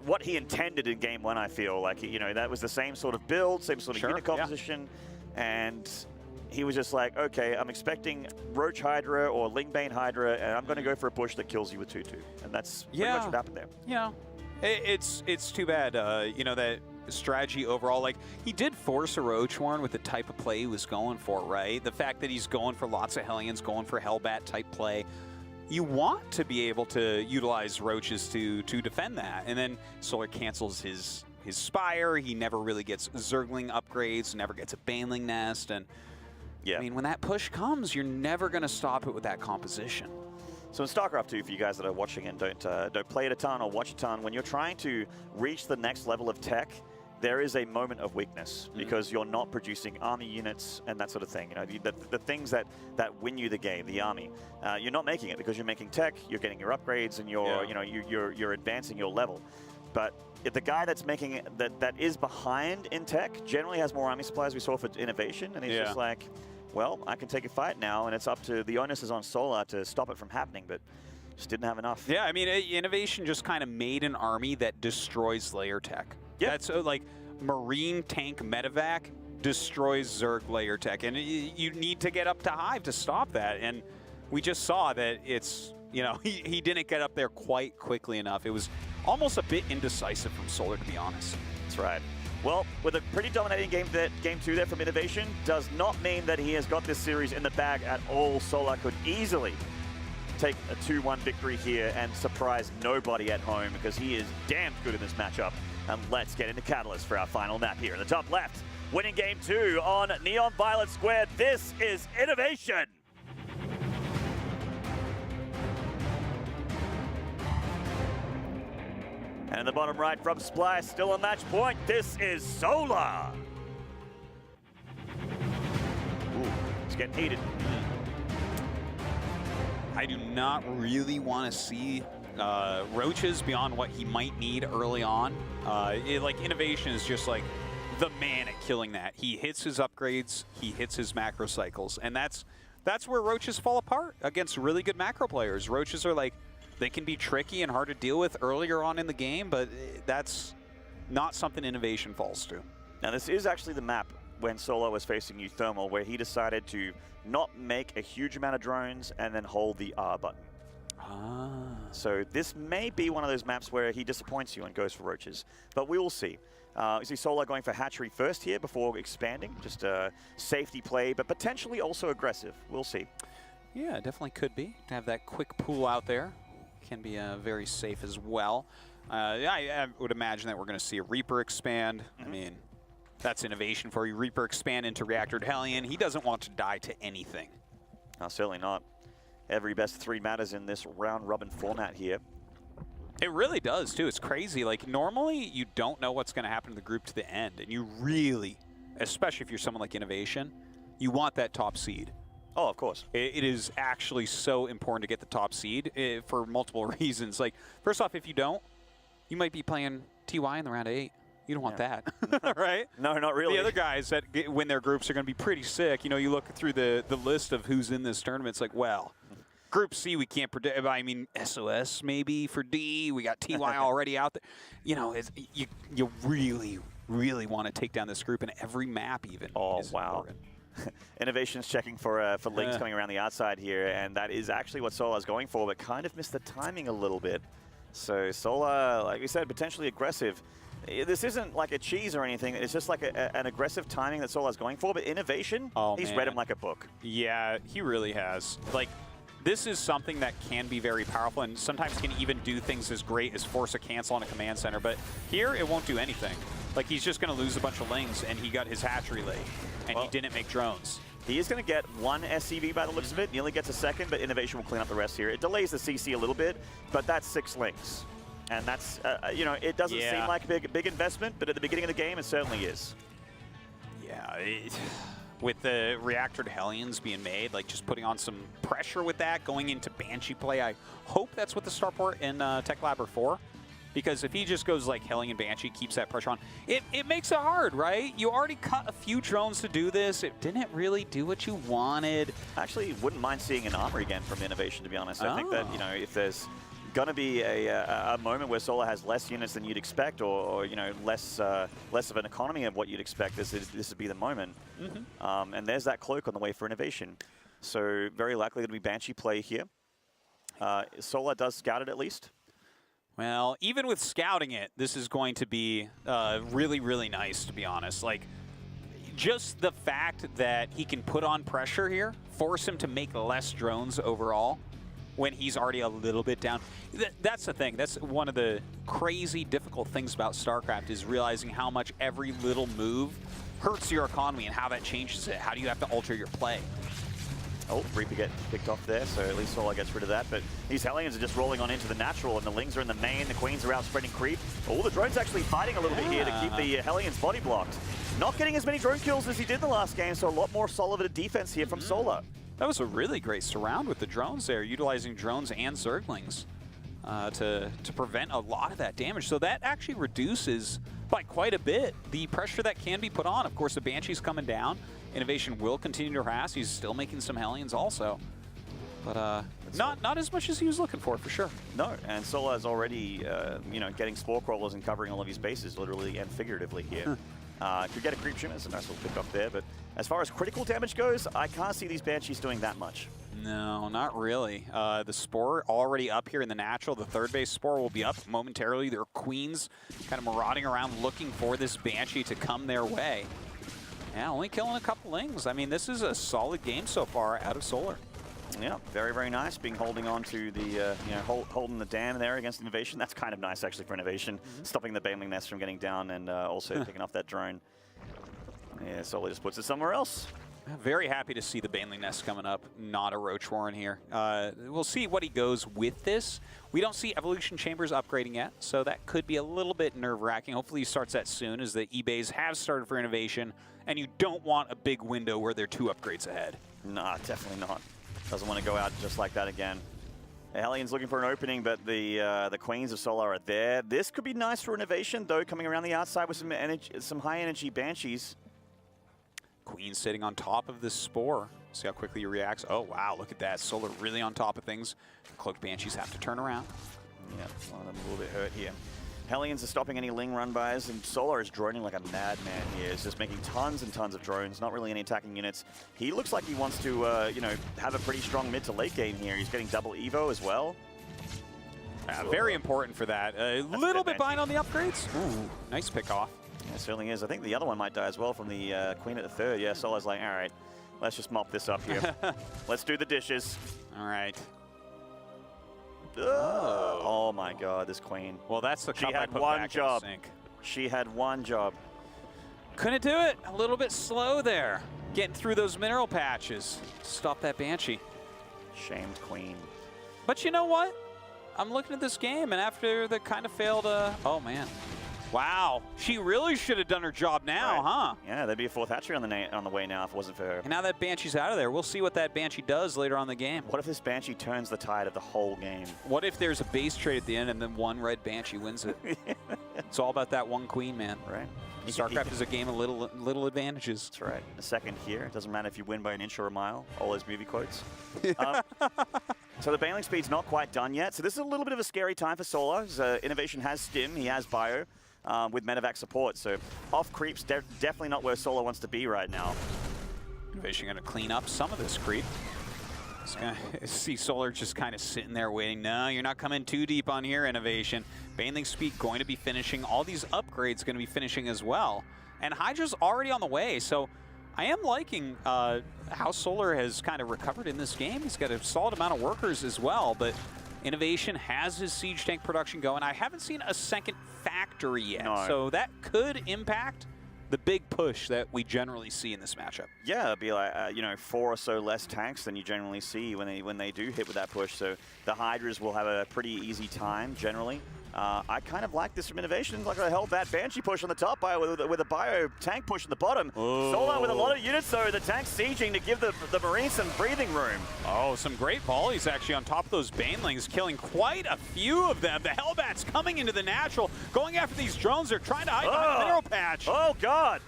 what he intended in game 1, I feel. Like, you know, that was the same sort of build, same sort of unit composition, and he was just like, okay, I'm expecting Roach Hydra or Lingbane Hydra, and I'm going to go for a push that kills you with 2-2. And that's pretty much what happened there. Yeah, it's too bad, you know, that strategy overall. Like, he did force a Roach Warren with the type of play he was going for, right? The fact that he's going for lots of Hellions, going for Hellbat type play. You want to be able to utilize Roaches to defend that, and then Solar cancels his Spire. He never really gets Zergling upgrades, never gets a Baneling Nest, and I mean, when that push comes, you're never going to stop it with that composition. So in Starcraft 2, for you guys that are watching and don't play it a ton or watch a ton, when you're trying to reach the next level of tech, there is a moment of weakness because you're not producing army units and that sort of thing. You know, the things that win you the game, the army, you're not making it because you're making tech, you're getting your upgrades, and you're advancing your level. But if the guy that's making it, that is behind in tech generally has more army supplies. We saw for INnoVation, and he's just like, well, I can take a fight now, and it's up to the onus is on Solar to stop it from happening, but just didn't have enough. Yeah, I mean, INnoVation just kind of made an army that destroys layer tech. Yeah, that's like Marine tank medevac destroys Zerg layer tech, and you need to get up to Hive to stop that. And we just saw that it's, you know, he didn't get up there quite quickly enough. It was almost a bit indecisive from Solar, to be honest. That's right. Well, with a pretty dominating game 2 there from INnoVation, does not mean that he has got this series in the bag at all. Solar could easily take a 2-1 victory here and surprise nobody at home because he is damn good in this matchup. And let's get into Catalyst for our final map here in the top left. Winning game 2 on Neon Violet Squared. This is INnoVation. And in the bottom right from Splice, still on match point, this is Solar. Ooh, it's getting heated. I do not really want to see Roaches beyond what he might need early on. Like, INnoVation is just like the man at killing that. He hits his upgrades, he hits his macro cycles, and that's where Roaches fall apart against really good macro players. Roaches are like, they can be tricky and hard to deal with earlier on in the game, but that's not something INnoVation falls to. Now, this is actually the map when Solar was facing you Thermal, where he decided to not make a huge amount of drones and then hold the R button. So this may be one of those maps where he disappoints you and goes for Roaches, but we will see. You see Solar going for Hatchery first here before expanding, just a safety play, but potentially also aggressive. We'll see. Yeah, definitely could be. To have that quick pool out there can be very safe as well. I would imagine that we're going to see a Reaper expand. I mean, that's INnoVation for you. Reaper expand into Reactor Hellion. He doesn't want to die to anything. No, certainly not. Every best 3 matters in this round-robin format here. It really does, too. It's crazy. Like, normally, you don't know what's going to happen to the group to the end, and you really, especially if you're someone like INnoVation, you want that top seed. Oh, of course. It is actually so important to get the top seed for multiple reasons. Like, first off, if you don't, you might be playing TY in the round of 8. You don't want that, right? No, not really. The other guys that win their groups are going to be pretty sick. You know, you look through the list of who's in this tournament, it's like, well, Group C, we can't predict. I mean, SOS maybe for D. We got TY already out there. You know, you really, really want to take down this group, and every map even. Oh, wow. INnoVation's checking for links coming around the outside here, and that is actually what Solar's going for, but kind of missed the timing a little bit. So Solar, like we said, potentially aggressive. this isn't like a cheese or anything. It's just like an aggressive timing that Solar's going for. But INnoVation, he's read him like a book. Yeah, he really has. Like, this is something that can be very powerful and sometimes can even do things as great as force a cancel on a command center. But here, it won't do anything. Like, he's just going to lose a bunch of lings, and he got his hatchery late, and he didn't make drones. He is going to get one SCV by the looks of it. Nearly gets a second, but INnoVation will clean up the rest here. It delays the CC a little bit, but that's 6 links. And that's, you know, it doesn't seem like a big investment, but at the beginning of the game, it certainly is. Yeah, with the reactor to Hellions being made, like just putting on some pressure with that, going into Banshee play, I hope that's what the Starport and Tech Lab are for. Because if he just goes like Hellion Banshee, keeps that pressure on, it makes it hard, right? You already cut a few drones to do this. It didn't really do what you wanted. Actually, wouldn't mind seeing an armor again from INnoVation, to be honest. I think that, you know, if there's going to be a moment where Solar has less units than you'd expect, or you know, less of an economy of what you'd expect, this would be the moment. And there's that cloak on the way for INnoVation. So very likely to be Banshee play here. Solar does scout it at least. Well, even with scouting it, this is going to be really, really nice, to be honest. Like, just the fact that he can put on pressure here, force him to make less drones overall when he's already a little bit down. That's the thing. That's one of the crazy, difficult things about StarCraft is realizing how much every little move hurts your economy and how that changes it. How do you have to alter your play? Oh, Reaper get picked off there, so at least Solar gets rid of that. But these Hellions are just rolling on into the natural, and the Lings are in the main, the Queens are out spreading creep. Oh, the drone's actually fighting a little bit here to keep the Hellions body blocked. Not getting as many drone kills as he did the last game, so a lot more solid defense here from Solar. That was a really great surround with the drones there, utilizing drones and Zerglings to prevent a lot of that damage. So that actually reduces by quite a bit the pressure that can be put on. Of course, the Banshee's coming down. INnoVation will continue to harass. He's still making some Hellions also. But not as much as he was looking for sure. No, and Solar is already, you know, getting Spore Crawlers and covering all of his bases, literally and figuratively here. Could get a creep shimmer, it's a nice little pick up there, but as far as critical damage goes, I can't see these Banshees doing that much. No, not really. The Spore already up here in the natural. The third base Spore will be up momentarily. Their Queens kind of marauding around looking for this Banshee to come their way. Yeah, only killing a couple Lings. I mean, this is a solid game so far out of Solar. Yeah, very, very nice. Holding on to the, you know, holding the dam there against INnoVation. That's kind of nice, actually, for INnoVation. Stopping the Baneling Nest from getting down and also picking off that drone. Yeah, Solar just puts it somewhere else. Very happy to see the Baneling Nest coming up, not a Roach Warren here. We'll see what he goes with this. We don't see Evolution Chambers upgrading yet, so that could be a little bit nerve-wracking. Hopefully he starts that soon, as the eBays have started for INnoVation, and you don't want a big window where they're 2 upgrades ahead. Nah, definitely not. Doesn't want to go out just like that again. The Hellions looking for an opening, but the Queens of Solar are there. This could be nice for INnoVation, though, coming around the outside with some high-energy Banshees. Queen sitting on top of this Spore. See how quickly he reacts. Oh, wow, look at that. Solar really on top of things. Cloaked Banshees have to turn around. Yeah, one of them a little bit hurt here. Hellions are stopping any Ling run-bys, and Solar is droning like a madman here. He's just making tons and tons of drones, not really any attacking units. He looks like he wants to, you know, have a pretty strong mid to late game here. He's getting double Evo as well. Very important for that. A little bit behind on the upgrades. Ooh, nice pick off. Yeah, it certainly is. I think the other one might die as well from the Queen at the third. Yeah, Solar's like, all right, let's just mop this up here. Let's do the dishes. All right. Oh my God, this Queen. Well, that's the cup She I had put one back job. in the sink. She had one job. Couldn't do it. A little bit slow there. Getting through those mineral patches. Stop that Banshee. Shamed Queen. But you know what? I'm looking at this game, and after the kind of failed, oh man. Wow, she really should have done her job now, huh? Yeah, there'd be a 4th hatchery on the way now if it wasn't for her. And now that Banshee's out of there, we'll see what that Banshee does later on in the game. What if this Banshee turns the tide of the whole game? What if there's a base trade at the end and then one red Banshee wins it? It's all about that one Queen, man. Right. StarCraft is a game of little advantages. That's right. A second here. It doesn't matter if you win by an inch or a mile. All those movie quotes. So the Baneling speed's not quite done yet. So this is a little bit of a scary time for Solar. INnoVation has Stim. He has Bio. With medevac support, so off creeps definitely not where Solar wants to be right now. INnoVation going to clean up some of this creep. See Solar just kind of sitting there waiting. No, you're not coming too deep on here, INnoVation. Baneling Speed going to be finishing. All these upgrades going to be finishing as well. And Hydra's already on the way, so I am liking how Solar has kind of recovered in this game. He's got a solid amount of workers as well, but INnoVation has his siege tank production going. I haven't seen a second factory yet, so that could impact the big push that we generally see in this matchup. Yeah, it'd be like, 4 or so less tanks than you generally see when they do hit with that push. So the Hydras will have a pretty easy time generally. I kind of like this from INnoVation. Like I held that Banshee push on the top with a bio tank push on the bottom. Solar with a lot of units though, the tank sieging to give the Marines some breathing room. Oh, some great volleys actually on top of those Banelings, killing quite a few of them. The Hellbats coming into the natural, going after these drones. They're trying to hide behind the mineral patch. Oh God!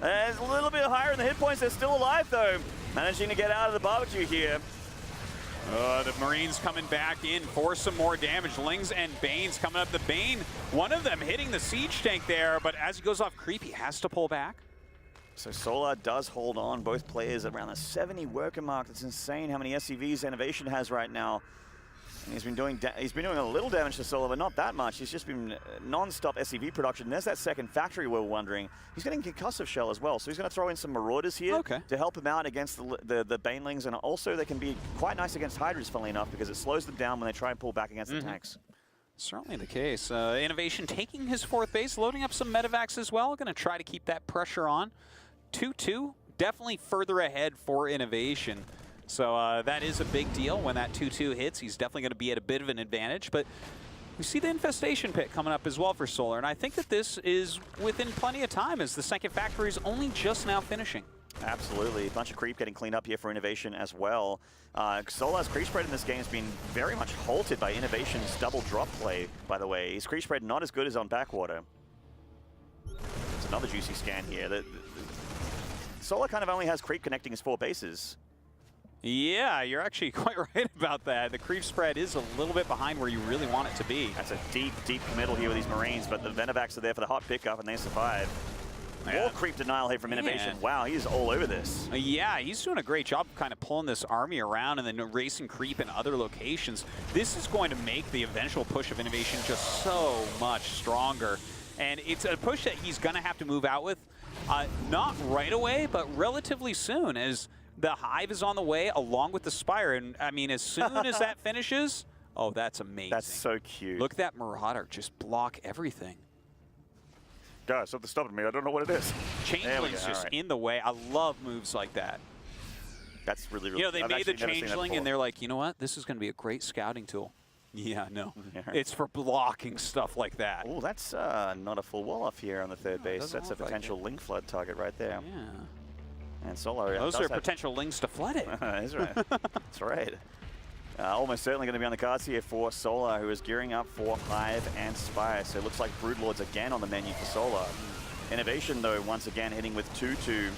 It's a little bit higher in the hit points. They're still alive though. Managing to get out of the barbecue here. The Marines coming back in for some more damage. Lings and Banes coming up. The Bane, one of them hitting the siege tank there, but as he goes off creep, he has to pull back. So Solar does hold on. Both players around the 70 worker mark. That's insane how many SCVs INnoVation has right now. And he's been doing a little damage to Solar, but not that much. He's just been non-stop SCV production. There's that second factory we're wondering. He's getting concussive shell as well, so he's going to throw in some Marauders here to help him out against the Banelings, and also they can be quite nice against Hydras, funnily enough, because it slows them down when they try and pull back against the tanks. Certainly the case. INnoVation taking his 4th base, loading up some medevacs as well. Going to try to keep that pressure on. 2-2, definitely further ahead for INnoVation. So that is a big deal when that 2-2 hits. He's definitely going to be at a bit of an advantage, but we see the Infestation Pit coming up as well for Solar, and I think that this is within plenty of time as the second factory is only just now finishing. Absolutely. A bunch of creep getting cleaned up here for INnoVation as well. Solar's creep spread in this game has been very much halted by INnoVation's double drop play, by the way. His creep spread not as good as on Backwater. It's another juicy scan here. Solar kind of only has creep connecting his 4 bases. Yeah, you're actually quite right about that. The creep spread is a little bit behind where you really want it to be. That's a deep, deep committal here with these Marines, but the Venovacs are there for the hot pickup, and they survive. More creep denial here from INnoVation. Wow, he's all over this. Yeah, he's doing a great job of kind of pulling this army around and then racing creep in other locations. This is going to make the eventual push of INnoVation just so much stronger. And it's a push that he's going to have to move out with, not right away, but relatively soon, as the Hive is on the way along with the Spire. And I mean, as soon as that finishes, oh, that's amazing. That's so cute. Look at that Marauder just block everything. Guys, something's stopping me. I don't know what it is. Changeling's just in the way. I love moves like that. That's really, really You know, they made the Changeling and they're like, you know what? This is going to be a great scouting tool. Yeah, no. It's for blocking stuff like that. Oh, that's not a full wall off here on the 3rd base. That's a potential Link Flood target right there. Yeah. And Solar Those are potential links to flood it. That's right. That's right. Almost certainly going to be on the cards here for Solar, who is gearing up for Hive and Spire. So it looks like Broodlords again on the menu for Solar. INnoVation, though, once again hitting with 2-2,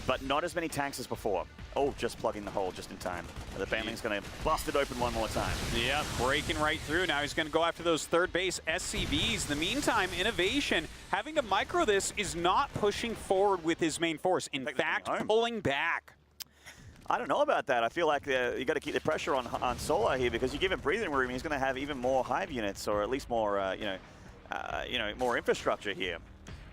but not as many tanks as before. Oh, just plugging the hole just in time. The Baneling's going to bust it open one more time. Yeah, breaking right through. Now he's going to go after those 3rd base SCVs. In the meantime, INnoVation, having to micro this, is not pushing forward with his main force. In fact, pulling back. I don't know about that. I feel like you got to keep the pressure on Solar here, because you give him breathing room, he's going to have even more Hive units, or at least more, more infrastructure here.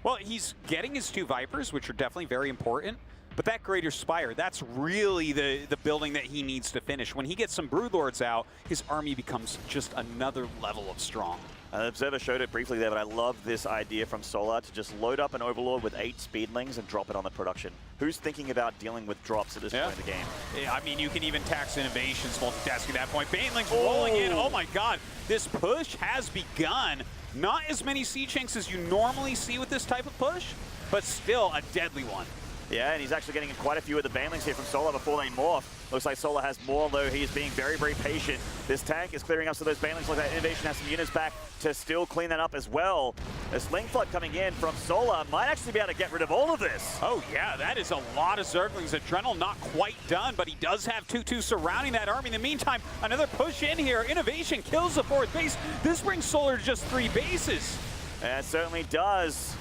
Well, he's getting his 2 Vipers, which are definitely very important. But that Greater Spire, that's really the building that he needs to finish. When he gets some Broodlords out, his army becomes just another level of strong. The Observer showed it briefly there, but I love this idea from Solar to just load up an Overlord with 8 Speedlings and drop it on the production. Who's thinking about dealing with drops at this point in the game? Yeah, I mean, you can even tax INnoVation's multitasking at that point. Baneling's rolling in. Oh my God, this push has begun. Not as many siege tanks as you normally see with this type of push, but still a deadly one. Yeah, and he's actually getting quite a few of the Banelings here from Solar before they morph. Looks like Solar has more, though. He is being very, very patient. This tank is clearing up, so those Banelings look like INnoVation has some units back to still clean that up as well. This Link Flood coming in from Solar might actually be able to get rid of all of this. Oh, yeah, that is a lot of Zerglings. Adrenal not quite done, but he does have 2-2 surrounding that army. In the meantime, another push in here. INnoVation kills the 4th base. This brings Solar to just 3 bases. It certainly does.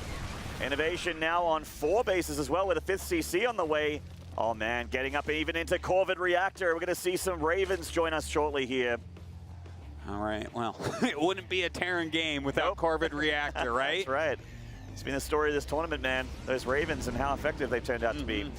INnoVation now on 4 bases as well, with a 5th CC on the way. Oh man, getting up even into Corvid Reactor. We're going to see some Ravens join us shortly here. All right, well, it wouldn't be a Terran game without Corvid Reactor, right? That's right. It's been the story of this tournament, man. Those Ravens and how effective they've turned out to be.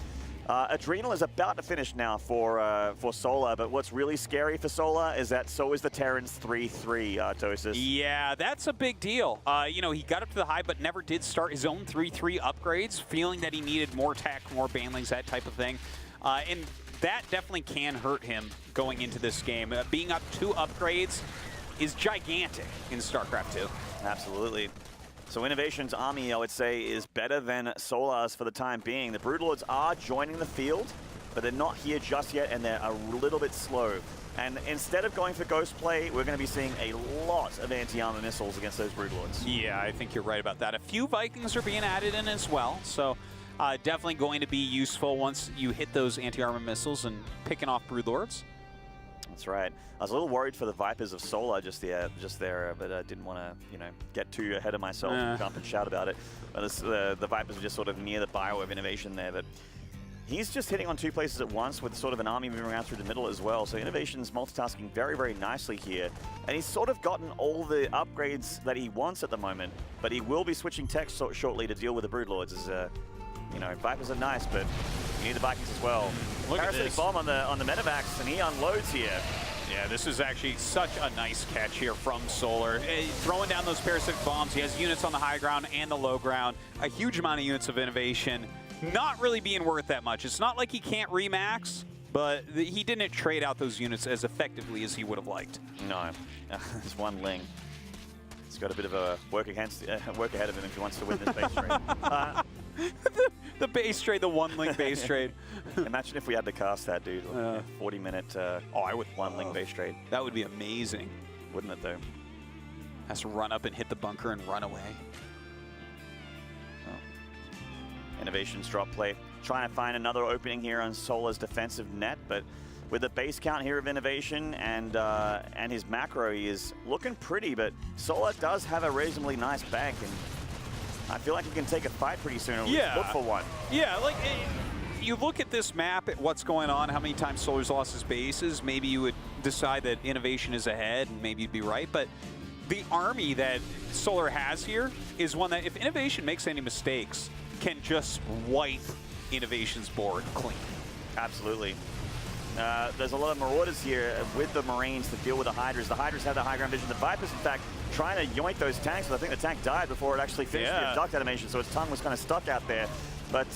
Adrenal is about to finish now for Solar, but what's really scary for Solar is that so is the Terran's 3-3, Tosis. Yeah, that's a big deal. You know, he got up to the high, but never did start his own 3-3 upgrades, feeling that he needed more tech, more banlings, that type of thing. And that definitely can hurt him going into this game. Being up 2 upgrades is gigantic in StarCraft 2. Absolutely. So INnoVation's army, I would say, is better than Solar's for the time being. The Broodlords are joining the field, but they're not here just yet, and they're a little bit slow. And instead of going for Ghost Play, we're going to be seeing a lot of anti-armor missiles against those Broodlords. Yeah, I think you're right about that. A few Vikings are being added in as well, so definitely going to be useful once you hit those anti-armor missiles and picking off Broodlords. That's right. I was a little worried for the Vipers of Solar just there, but I didn't want to, you know, get too ahead of myself and jump and shout about it. But the Vipers are just sort of near the bio of INnoVation there, but he's just hitting on 2 places at once with sort of an army moving around through the middle as well. So INnoVation's multitasking very, very nicely here. And he's sort of gotten all the upgrades that he wants at the moment, but he will be switching tech shortly to deal with the Broodlords. You know, Vipers are nice, but you need the Vikings as well. Parasitic Bomb on the Medivacs, and he unloads here. Yeah, this is actually such a nice catch here from Solar. Throwing down those parasitic bombs, he has units on the high ground and the low ground. A huge amount of units of INnoVation, not really being worth that much. It's not like he can't remax, but he didn't trade out those units as effectively as he would have liked. No, there's one Ling. He's got a bit of a work ahead of him if he wants to win this base trade. The base trade, the 1 Ling base trade. Imagine if we had to cast that, dude. 40-minute I would 1 Ling base trade. That would be amazing. Wouldn't it, though? Has to run up and hit the bunker and run away. Oh. INnoVation's drop play. Trying to find another opening here on Solar's defensive net, but with the base count here of INnoVation and his macro, he is looking pretty, but Solar does have a reasonably nice bank, and I feel like he can take a fight pretty soon, or look for one. Yeah, like, you look at this map, at what's going on, how many times Solar's lost his bases, maybe you would decide that INnoVation is ahead, and maybe you'd be right, but the army that Solar has here is one that, if INnoVation makes any mistakes, can just wipe INnoVation's board clean. Absolutely. There's a lot of Marauders here with the Marines to deal with the Hydras. The Hydras have the high ground vision. The Vipers, in fact, trying to yoink those tanks, but I think the tank died before it actually finished the abduct animation, so its tongue was kind of stuck out there. But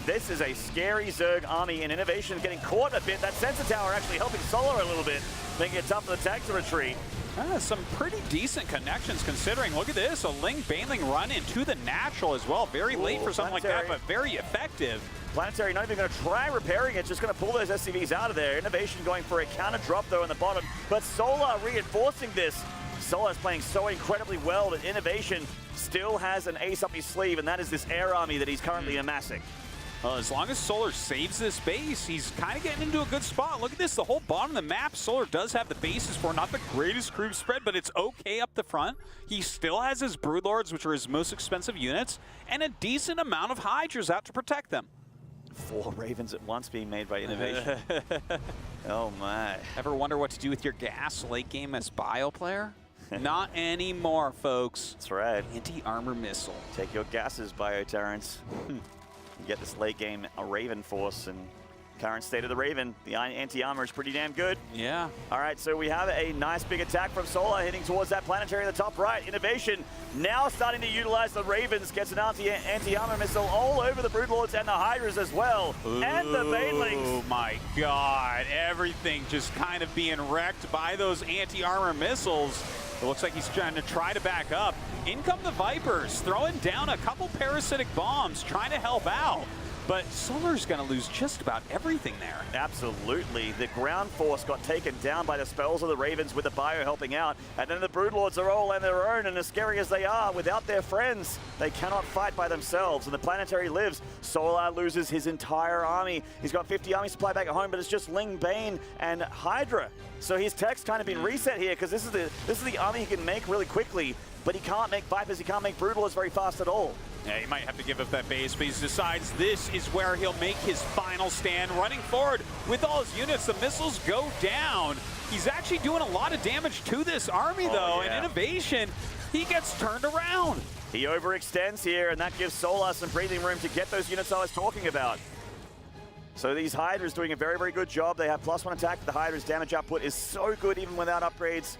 this is a scary Zerg army, and INnoVation getting caught a bit. That sensor tower actually helping Solar a little bit, making it tough for the tank to retreat. Some pretty decent connections considering. Look at this, a Ling Baneling run into the natural as well. Very late for something like that, but very effective. Planetary not even going to try repairing it, just going to pull those SCVs out of there. INnoVation going for a counter drop though in the bottom, but Solar reinforcing this. Solar is playing so incredibly well that INnoVation still has an ace up his sleeve, and that is this air army that he's currently amassing. Well, as long as Solar saves this base, he's kind of getting into a good spot. Look at this, the whole bottom of the map, Solar does have the bases for not the greatest crew spread, but it's okay up the front. He still has his Broodlords, which are his most expensive units, and a decent amount of Hydras out to protect them. 4 Ravens at once being made by INnoVation. Oh my. Ever wonder what to do with your gas late game as bio player? Not anymore, folks. That's right. Anti-armor missile. Take your gases, Bio-Terrans. You get this late game a Raven force, and current state of the Raven, the anti-armor is pretty damn good. Yeah. All right, so we have a nice big attack from Solar heading towards that planetary at the top right. INnoVation now starting to utilize the Ravens, gets an anti-armor missile all over the Broodlords and the Hydras as well. Ooh, and the Banelings. Oh my god, everything just kind of being wrecked by those anti-armor missiles. It looks like he's trying to back up. In come the Vipers, throwing down a couple parasitic bombs, trying to help out. But Solar's going to lose just about everything there. Absolutely. The ground force got taken down by the spells of the Ravens with the bio helping out. And then the Broodlords are all on their own, and as scary as they are, without their friends, they cannot fight by themselves. And the planetary lives. Solar loses his entire army. He's got 50 army supply back at home, but it's just Ling, Bane, and Hydra. So his tech's kind of been reset here, because this is the army he can make really quickly, but he can't make Vipers, he can't make Broodlords very fast at all. Yeah, he might have to give up that base, but he decides this is where he'll make his final stand. Running forward with all his units, the missiles go down. He's actually doing a lot of damage to this army, though, yeah. and INnoVation, he gets turned around. He overextends here, and that gives Solar some breathing room to get those units I was talking about. So these Hydras doing a very, very good job. They have +1 attack. The Hydra's damage output is so good even without upgrades.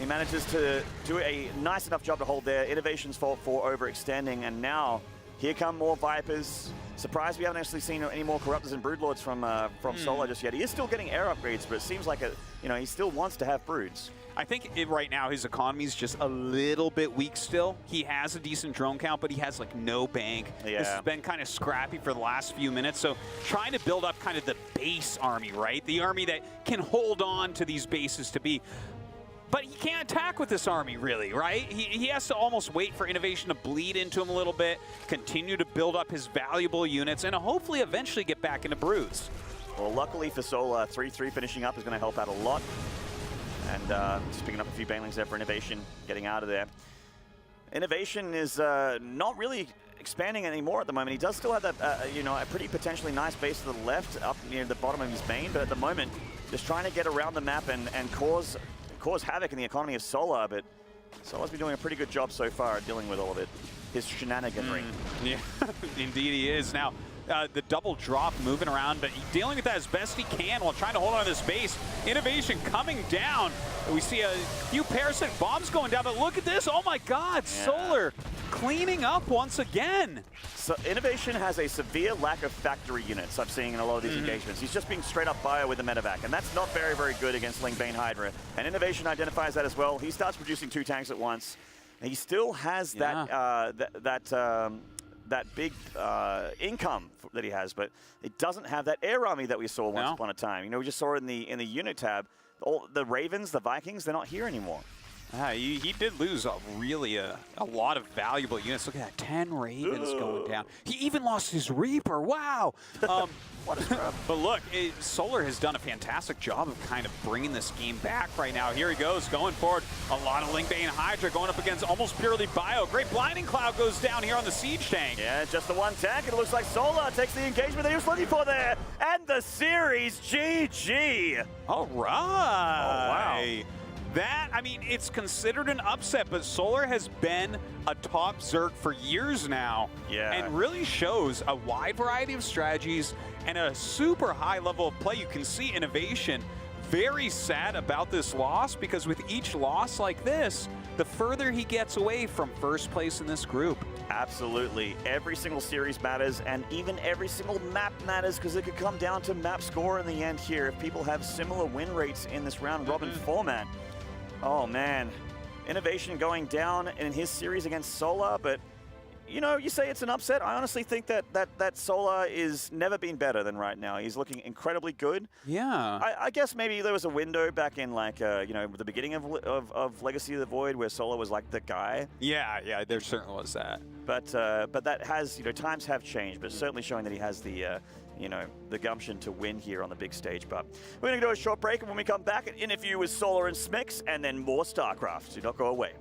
He manages to do a nice enough job to hold there. INnoVation's fault for overextending, and now here come more Vipers. Surprised we haven't actually seen any more Corruptors and Broodlords from Solar just yet. He is still getting air upgrades, but it seems like he still wants to have Broods. I think right now his economy is just a little bit weak still. He has a decent drone count, but he has like no bank. Yeah. This has been kind of scrappy for the last few minutes. So trying to build up kind of the base army, right? The army that can hold on to these bases to be. But he can't attack with this army, really, right? He has to almost wait for INnoVation to bleed into him a little bit, continue to build up his valuable units, and hopefully eventually get back into Broods. Well, luckily for Solar, 3-3 finishing up is going to help out a lot. And just picking up a few banelings there for INnoVation, getting out of there. INnoVation is not really expanding anymore at the moment. He does still have that, a pretty potentially nice base to the left, up near the bottom of his main, but at the moment, just trying to get around the map and cause havoc in the economy of Solar, but Solar's been doing a pretty good job so far at dealing with all of it. His shenaniganry. Yeah, indeed he is. Now, the double drop moving around, but dealing with that as best he can while trying to hold on to this base. INnoVation coming down. We see a few parasitic bombs going down, but look at this. Oh my God, yeah. Solar cleaning up once again. So INnoVation has a severe lack of factory units I'm seeing in a lot of these engagements. He's just being straight up bio with the medevac, and that's not very, very good against Lingbane Hydra. And INnoVation identifies that as well. He starts producing 2 tanks at once. He still has that big income that he has, but it doesn't have that air army that we saw once upon a time. We just saw it in the unit tab. All the Ravens, the Vikings, they're not here anymore. He did lose a lot of valuable units. Look at that, 10 Ravens going down. He even lost his Reaper, wow. What a scrub. But look, Solar has done a fantastic job of kind of bringing this game back right now. Here he goes, going forward. A lot of Lingbane Hydra going up against almost purely bio. Great Blinding Cloud goes down here on the Siege Tank. Yeah, just the one tank. It looks like Solar takes the engagement that he was looking for there. And the series, GG. All right. Oh, wow. That, I mean, it's considered an upset, but Solar has been a top Zerg for years now. Yeah. And really shows a wide variety of strategies and a super high level of play. You can see INnoVation very sad about this loss, because with each loss like this, the further he gets away from first place in this group. Absolutely. Every single series matters, and even every single map matters, because it could come down to map score in the end here if people have similar win rates in this round robin format. Oh man, INnoVation going down in his series against Solar, but you say it's an upset. I honestly think that Solar is never been better than right now. He's looking incredibly good. Yeah. I guess maybe there was a window back in the beginning of Legacy of the Void where Solar was like the guy. Yeah, there certainly was that. But that has, times have changed, but certainly showing that he has the gumption to win here on the big stage. But we're going to do a short break, and when we come back, an interview with Solar and Smix, and then more StarCraft. Do not go away.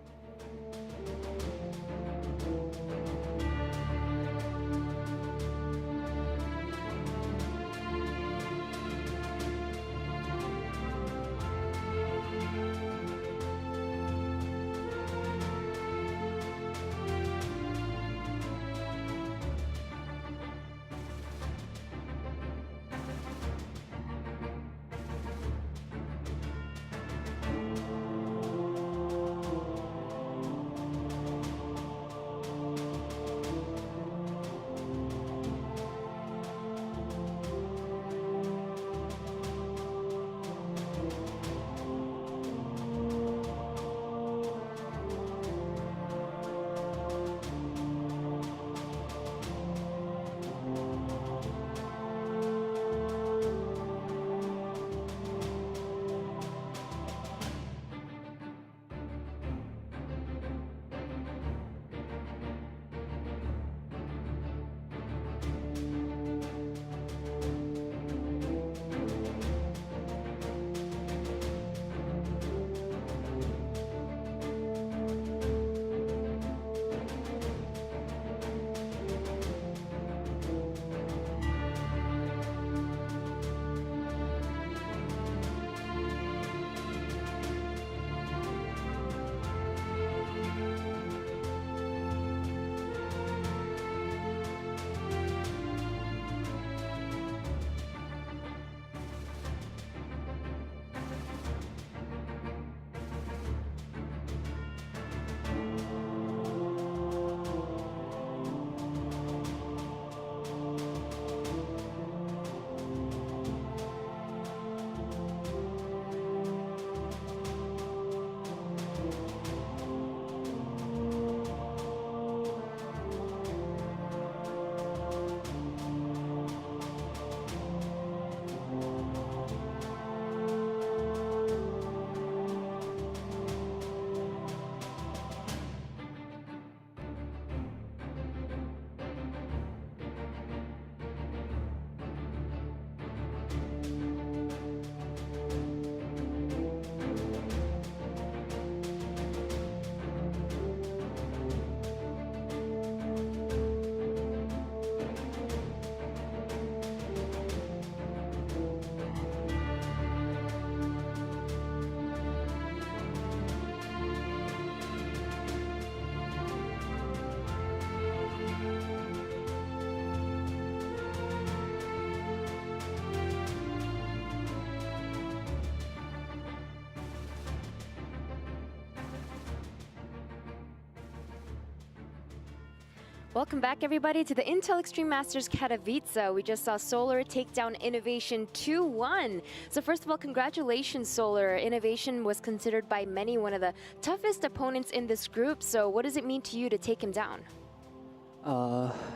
Welcome back, everybody, to the Intel Extreme Masters Katowice. We just saw Solar take down INnoVation 2-1. So first of all, congratulations, Solar. INnoVation was considered by many one of the toughest opponents in this group. So what does it mean to you to take him down?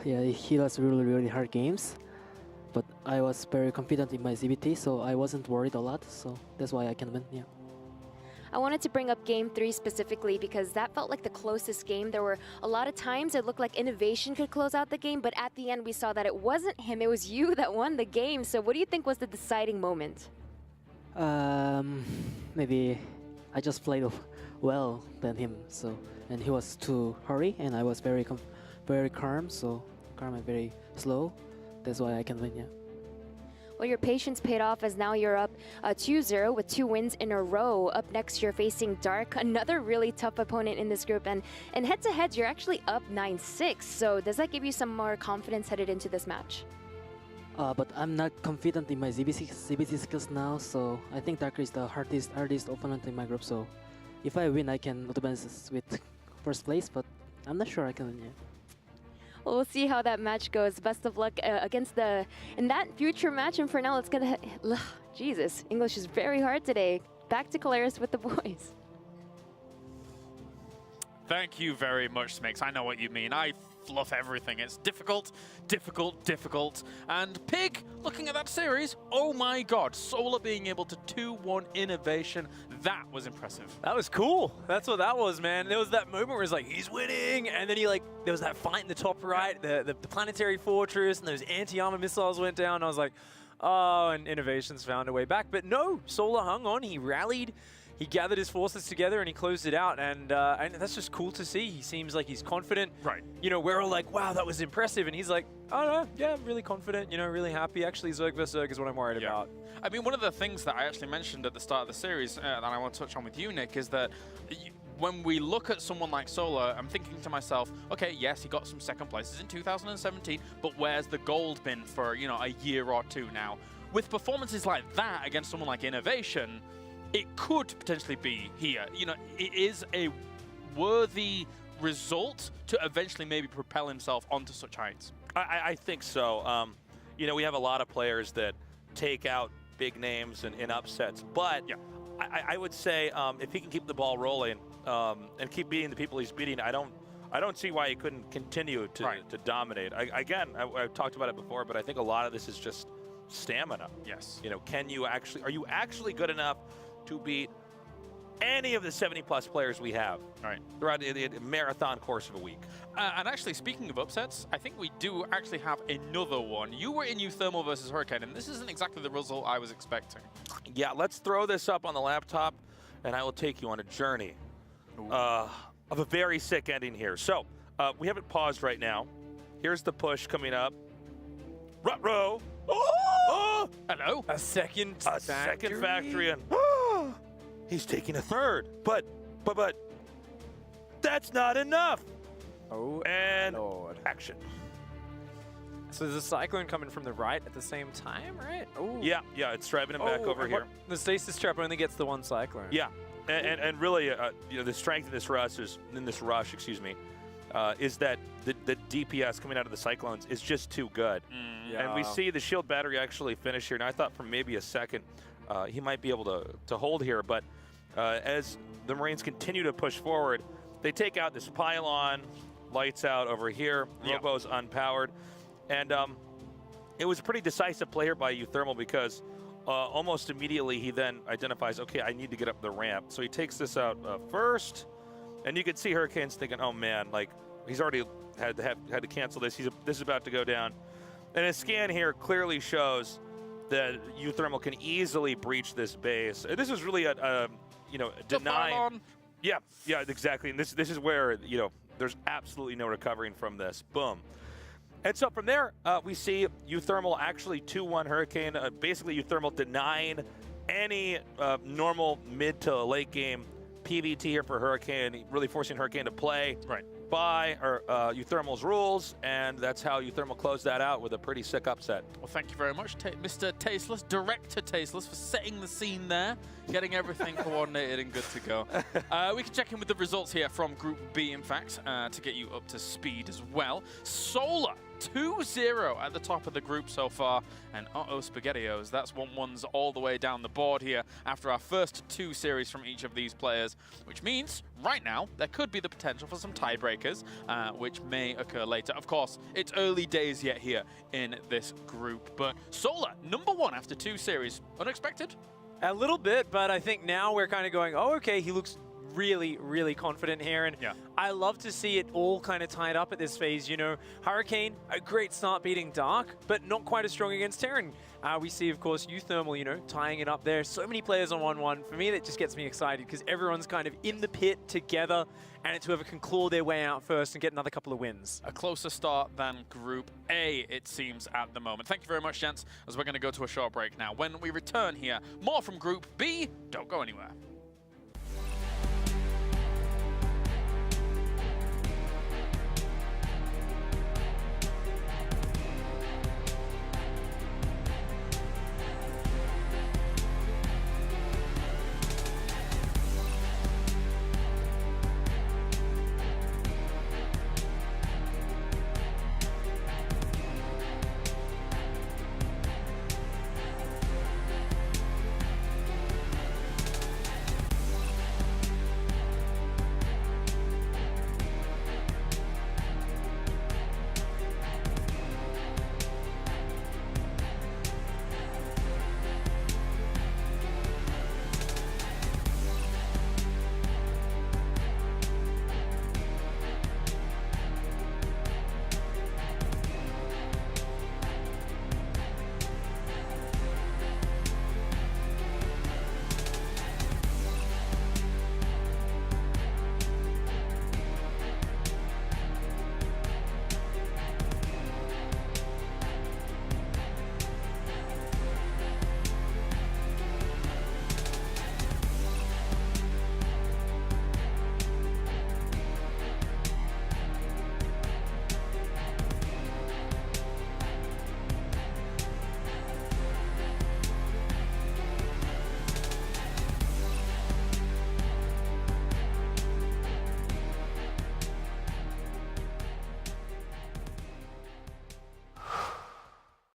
Yeah, he was really hard games. But I was very confident in my ZBT, so I wasn't worried a lot. So that's why I can win, yeah. I wanted to bring up Game 3 specifically because that felt like the closest game. There were a lot of times it looked like INnoVation could close out the game, but at the end we saw that it wasn't him, it was you that won the game. So what do you think was the deciding moment? Maybe I just played well than him, so and he was too hurry, and I was very calm, so calm and very slow. That's why I can win, yeah. Well, your patience paid off as now you're up 2-0 with 2 wins in a row. Up next, you're facing Dark, another really tough opponent in this group. And head-to-head, you're actually up 9-6. So does that give you some more confidence headed into this match? But I'm not confident in my ZBT skills now, so I think Dark is the hardest opponent in my group. So if I win, I can advance with first place, but I'm not sure I can win yet. Well, we'll see how that match goes. Best of luck in that future match. And for now, let's get Jesus, English is very hard today. Back to Kalaris with the boys. Thank you very much, Smix. I know what you mean. I fluff everything. It's difficult, difficult, difficult. And Pig, looking at that series, oh my god, Solar being able to 2-1 INnoVation, that was impressive. That was cool. That's what that was, man. There was that moment where it's like, he's winning, and then there was that fight in the top right, the planetary fortress, and those anti-armor missiles went down. I was like, oh, and INnoVation's found a way back. But no, Solar hung on, he rallied, he gathered his forces together and he closed it out, and that's just cool to see. He seems like he's confident. Right. You know, we're all like, wow, that was impressive, and he's like, oh no, yeah, I'm really confident, you know, really happy. Actually, Zerg vs. Zerg is what I'm worried about. I mean, one of the things that I actually mentioned at the start of the series that I want to touch on with you, Nick, is that when we look at someone like Solar, I'm thinking to myself, okay, yes, he got some second places in 2017, but where's the gold been for, you know, a year or two now? With performances like that against someone like INnoVation, it could potentially be here. You know, it is a worthy result to eventually maybe propel himself onto such heights. I think so. You know, we have a lot of players that take out big names in upsets, but yeah. I would say if he can keep the ball rolling and keep beating the people he's beating, I don't see why he couldn't continue to dominate. Again, I've talked about it before, but I think a lot of this is just stamina. Yes. You know, are you actually good enough to beat any of the 70-plus players we have throughout a marathon course of a week? And actually, speaking of upsets, I think we do actually have another one. You were in Uthermal versus Hurricane, and this isn't exactly the result I was expecting. Yeah, let's throw this up on the laptop, and I will take you on a journey of a very sick ending here. So, we have it paused right now. Here's the push coming up. Rut-row! Oh! Hello? A second factory, and he's taking a third, but that's not enough. Oh, and Lord. Action. So there's a Cyclone coming from the right at the same time, right? Oh. Yeah, it's driving him back over here. The Stasis Trap only gets the one Cyclone. Yeah, and really, you know, the strength of this rush is is that the DPS coming out of the Cyclones is just too good. Yeah. And we see the shield battery actually finish here. And I thought for maybe a second he might be able to hold here. But as the Marines continue to push forward, they take out this pylon, lights out over here, Robo's unpowered. And it was a pretty decisive play here by Uthermal because almost immediately he then identifies, okay, I need to get up the ramp. So he takes this out first. And you can see Hurricane's thinking, oh man, like he's already had to cancel this. This is about to go down. And a scan here clearly shows that Uthermal can easily breach this base. This is really a denying. Yeah, exactly. And this is where, you know, there's absolutely no recovering from this. Boom. And so from there, we see Uthermal actually 2-1 Hurricane. Basically, Uthermal denying any normal mid to late game PVT here for Hurricane, really forcing Hurricane to play. Right. by Euthermal's rules, and that's how Euthermal closed that out with a pretty sick upset. Well, thank you very much, Mr. Tasteless, Director Tasteless, for setting the scene there, getting everything coordinated and good to go. We can check in with the results here from Group B, in fact, to get you up to speed as well. Solar 2-0 at the top of the group so far, and SpaghettiOs, that's 1-1s all the way down the board here after our first 2 series from each of these players, which means right now there could be the potential for some tiebreakers, which may occur later. Of course, it's early days yet here in this group, but Solar, #1 after 2 series. Unexpected? A little bit, but I think now we're kind of going, oh, okay, he looks really, really confident here. And yeah. I love to see it all kind of tied up at this phase. You know, Hurricane, a great start beating Dark, but not quite as strong against Terran. We see, of course, Euthermal, you know, tying it up there. So many players on 1-1. For me, that just gets me excited because everyone's kind of in the pit together, and it's whoever can claw their way out first and get another couple of wins. A closer start than Group A, it seems, at the moment. Thank you very much, gents, as we're going to go to a short break now. When we return here, more from Group B. Don't go anywhere.